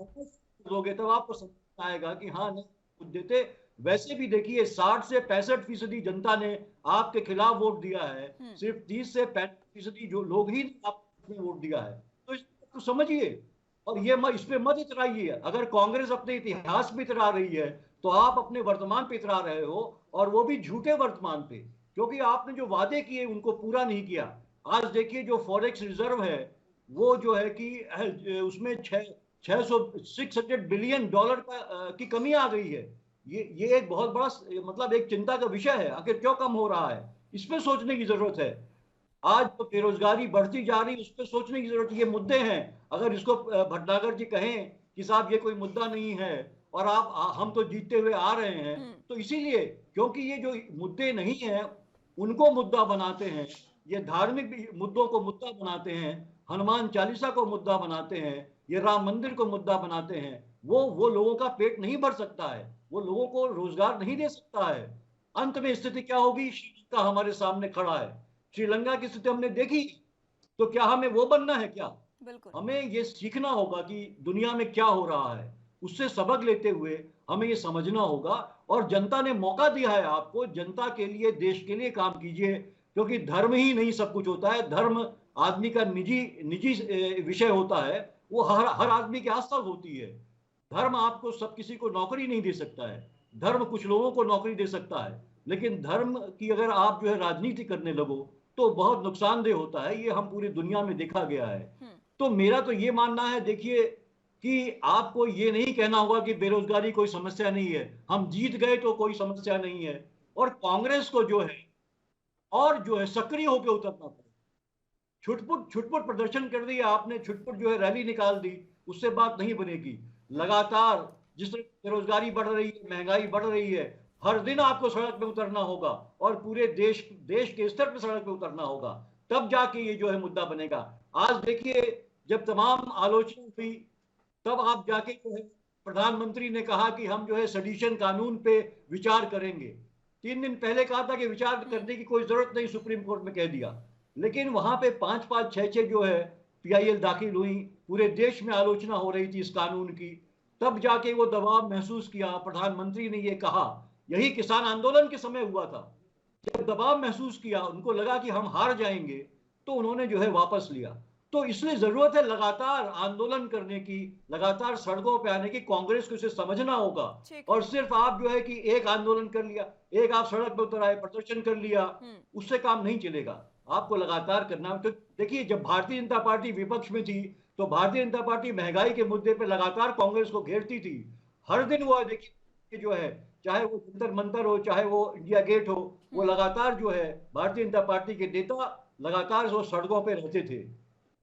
दोगे तब आपको समझ आएगा कि हाँ नहीं मुद्दे थे। वैसे भी देखिए 60 से 65% जनता ने आपके खिलाफ वोट दिया है, सिर्फ 30 से 35% जो लोग ही आपने वोट दिया है, तो इसको समझिए और ये इस पे मत इतराइए। अगर कांग्रेस अपने इतिहास पे इतरा रही है तो आप अपने वर्तमान पे इतरा रहे हो, और वो भी झूठे वर्तमान पे, क्योंकि आपने जो वादे किए उनको पूरा नहीं किया। आज देखिए जो फॉरेक्स रिजर्व है वो जो है कि उसमें 600 बिलियन डॉलर की कमी आ गई है। ये एक बहुत बड़ा मतलब एक चिंता का विषय है। आखिर क्यों कम हो रहा है, इस पे सोचने की जरूरत है। आज तो बेरोजगारी बढ़ती जा रही है, उस पर सोचने की जरूरत है। ये मुद्दे हैं। अगर इसको भटनागर जी कहें कि साहब ये कोई मुद्दा नहीं है और हम तो जीतते हुए आ रहे हैं, तो इसीलिए क्योंकि ये जो मुद्दे नहीं है उनको मुद्दा बनाते हैं, ये धार्मिक मुद्दों को मुद्दा बनाते हैं, हनुमान चालीसा को मुद्दा बनाते हैं, ये राम मंदिर को मुद्दा बनाते हैं। वो लोगों का पेट नहीं भर सकता है, वो लोगों को रोजगार नहीं दे सकता है। अंत में स्थिति क्या होगी, श्रीलंका हमारे सामने खड़ा है। श्रीलंका की स्थिति हमने देखी, तो क्या हमें वो बनना है क्या? हमें ये सीखना होगा कि दुनिया में क्या हो रहा है, उससे सबक लेते हुए हमें ये समझना होगा। और जनता ने मौका दिया है आपको, जनता के लिए देश के लिए काम कीजिए, क्योंकि धर्म ही नहीं सब कुछ होता है। धर्म आदमी का निजी विषय होता है, वो हर आदमी की आस्था होती है। धर्म आपको सब किसी को नौकरी नहीं दे सकता है, धर्म कुछ लोगों को नौकरी दे सकता है, लेकिन धर्म की अगर आप जो है राजनीति करने लगो तो बहुत नुकसानदेह होता है। ये हम पूरी दुनिया में देखा गया है। तो मेरा तो ये मानना है, देखिए कि आपको ये नहीं कहना होगा कि बेरोजगारी कोई समस्या नहीं है, हम जीत गए तो कोई समस्या नहीं है। और कांग्रेस को जो है और जो है सक्रिय होकर उतरना पड़ेगा। छुटपुट प्रदर्शन कर दिया आपने, छुटपुट जो है रैली निकाल दी, उससे बात नहीं बनेगी। लगातार जिस तरह बेरोजगारी बढ़ रही है, महंगाई बढ़ रही है, हर दिन आपको सड़क पे उतरना होगा और पूरे देश के स्तर पे सड़क पे उतरना होगा, तब जाके ये जो है मुद्दा बनेगा। आज देखिए जब तमाम आलोचना हुई तब आप जाके जो है प्रधानमंत्री ने कहा कि हम जो है सेडिशन कानून पे विचार करेंगे। 3 दिन पहले कहा था कि विचार करने की कोई जरूरत नहीं, सुप्रीम कोर्ट में कह दिया। लेकिन वहां पे 5-5, 6-6 जो है PIL दाखिल हुई, पूरे देश में आलोचना हो रही थी इस कानून की। तब जाके वो दबाव महसूस किया, प्रधानमंत्री ने ये कहा। यही किसान आंदोलन के समय हुआ था, जब दबाव महसूस किया, उनको लगा कि हम हार जाएंगे, तो उन्होंने जो है वापस लिया। तो इसलिए जरूरत है लगातार आंदोलन करने की, लगातार सड़कों पे आने की। कांग्रेस को इसे समझना होगा। और सिर्फ आप जो है कि एक आंदोलन कर लिया, एक आप सड़क पे उतर आए, प्रदर्शन कर लिया, उससे काम नहीं चलेगा। आपको लगातार करना। तो देखिए जब भारतीय जनता पार्टी विपक्ष में थी तो भारतीय जनता पार्टी महंगाई के मुद्दे पे लगातार कांग्रेस को घेरती थी। हर दिन वो देखिए जो है, चाहे वो जंतर मंतर हो, चाहे वो इंडिया गेट हो, वो लगातार जो है भारतीय जनता पार्टी के नेता लगातार वो सड़कों पे रहते थे।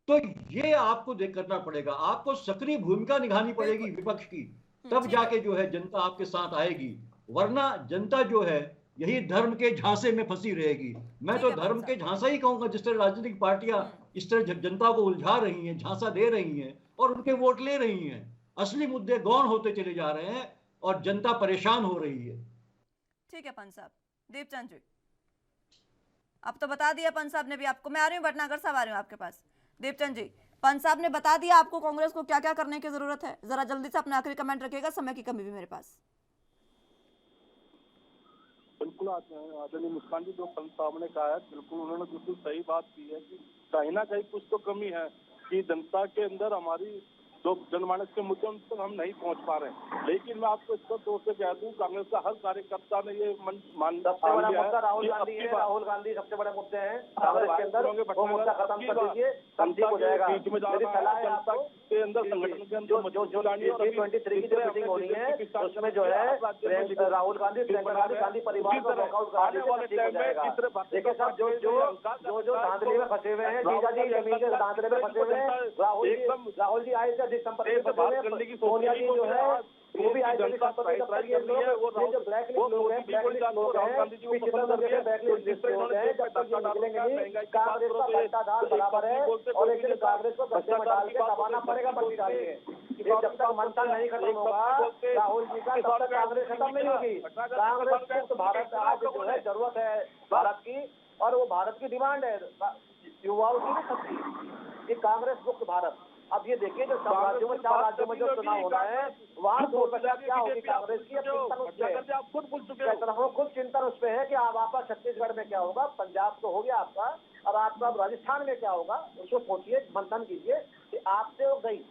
तो ये आपको देख करना पड़ेगा, आपको सक्रिय भूमिका निभानी पड़ेगी विपक्ष की, तब जाके जो है जनता आपके साथ आएगी। वरना जनता जो है यही धर्म के झांसे में फंसी रहेगी। मैं तो धर्म के झांसा ही कहूंगा। जिस तरह राजनीतिक पार्टियां इस तरह जनता को उलझा रही हैं, झांसा दे रही हैं और उनके वोट ले रही हैं, असली मुद्दे गौण होते चले जा रहे हैं और जनता परेशान हो रही है।
ठीक है पंत साहब। दीपचंद जी, अब तो बता दिया पंत साहब ने भी आपको। मैं आ रही हूँ भटनागर साहब, आ रही हूँ आपके पास। दीपचंद जी, पंत साहब ने बता दिया आपको कांग्रेस को क्या क्या करने की जरूरत है। जरा जल्दी से अपना आखिरी कमेंट रखिएगा, समय की कमी भी मेरे पास।
बिल्कुल आदरणीय मुस्कान जी, जो पंत साहब ने कहा है बिल्कुल उन्होंने बिल्कुल सही बात की है कि कहीं ना कहीं कुछ तो कमी है कि जनता के अंदर हमारी जो जनमानस के मुद्दे उन तक हम नहीं पहुंच पा रहे हैं। लेकिन मैं आपको इसको तौर से कह दूं, कांग्रेस का हर कार्यकर्ता ने ये मान
सबसे बड़ा मुद्दा राहुल गांधी है। राहुल गांधी सबसे बड़े मुद्दे हैं कांग्रेस के अंदर, वो मुद्दा खत्म कर दीजिए, सब ठीक हो जाएगा। मेरी सलाह है आपको
के अंदर संगठन के अंदर
जो G23 की जो मीटिंग होनी है उसमें जो है राहुल गांधी, प्रियंका गांधी परिवार को वॉकआउट करा दीजिए, ठीक हो जाएगा। देखिए साहब, जो धांधली में फंसे हुए हैं, जीजा जी जमीन के धांधले में फंसे हुए हैं, राहुल जी आए थे संपत्ति से बोले, सोनिया जी जो है वो भी आए थे संपत्ति। तब तक ये जो ब्लैक लिस्ट लोग हैं, ब्लैक लिस्ट लोग हैं, पिछले नंबर के ब्लैक लिस्ट लोग हैं, जब तक ये निकलेंगे नहीं, कांग्रेस का भ्रष्टाचार बराबर है और लेकिन कांग्रेस को गड्ढे में डाल के दबाना पड़ेगा, बंदी डाल के। जब तक मंथन नहीं खत्म होगा राहुल जी का, तब तक कांग्रेस खत्म नहीं होगी। कांग्रेस को भारत आज जो है जरूरत है भारत की, और वो भारत की डिमांड है युवाओं की भी सबकी, कि कांग्रेस मुक्त भारत। अब ये देखिए जो 4 राज्यों में जो चुनाव होना है वहाँ 2% क्या होगी कांग्रेस की, अब चिंतन उस पे है। खुद चिंतन उस पे है कि अब आपका छत्तीसगढ़ में क्या होगा, पंजाब तो हो गया आपका, और आपका राजस्थान में क्या होगा, उसको सोचिए, मंथन कीजिए कि आपसे वो गई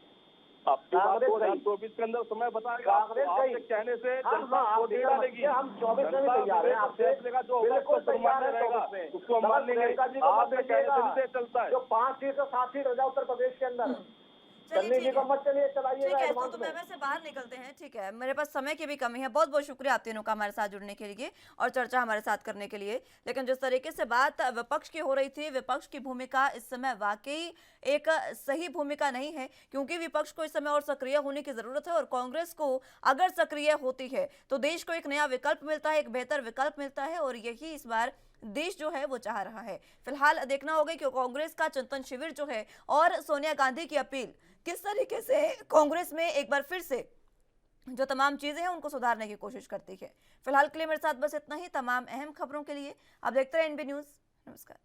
कांग्रेस
2024 के अंदर समय बताएगा।
कांग्रेस गई
कहने से
हम 24 में भी तैयार हैं आपसे, बिल्कुल तैयार है।
उसको मान लेंगे, चलता है
जो 5 सीट और 7 सीट हो जाए उत्तर प्रदेश के अंदर, चलने जी को मत चलिए, चलाइएगा एडवांस
तो
में।
वैसे बाहर निकलते हैं, ठीक है, मेरे पास समय की भी कमी है। बहुत बहुत शुक्रिया आप तीनों का हमारे साथ जुड़ने के लिए और चर्चा हमारे साथ करने के लिए। लेकिन जिस तरीके से बात विपक्ष की हो रही थी, विपक्ष की भूमिका इस समय वाकई एक सही भूमिका नहीं है, क्योंकि विपक्ष को इस समय और सक्रिय होने की जरूरत है। और कांग्रेस को अगर सक्रिय होती है तो देश को एक नया विकल्प मिलता है, एक बेहतर विकल्प मिलता है, और यही इस बार देश जो है वो चाह रहा है। फिलहाल देखना होगा कि कांग्रेस का चिंतन शिविर जो है और सोनिया गांधी की अपील किस तरीके से कांग्रेस में एक बार फिर से जो तमाम चीजें हैं उनको सुधारने की कोशिश करती है। फिलहाल के लिए मेरे साथ बस इतना ही। तमाम अहम खबरों के लिए आप देखते रहे एनबी न्यूज। नमस्कार।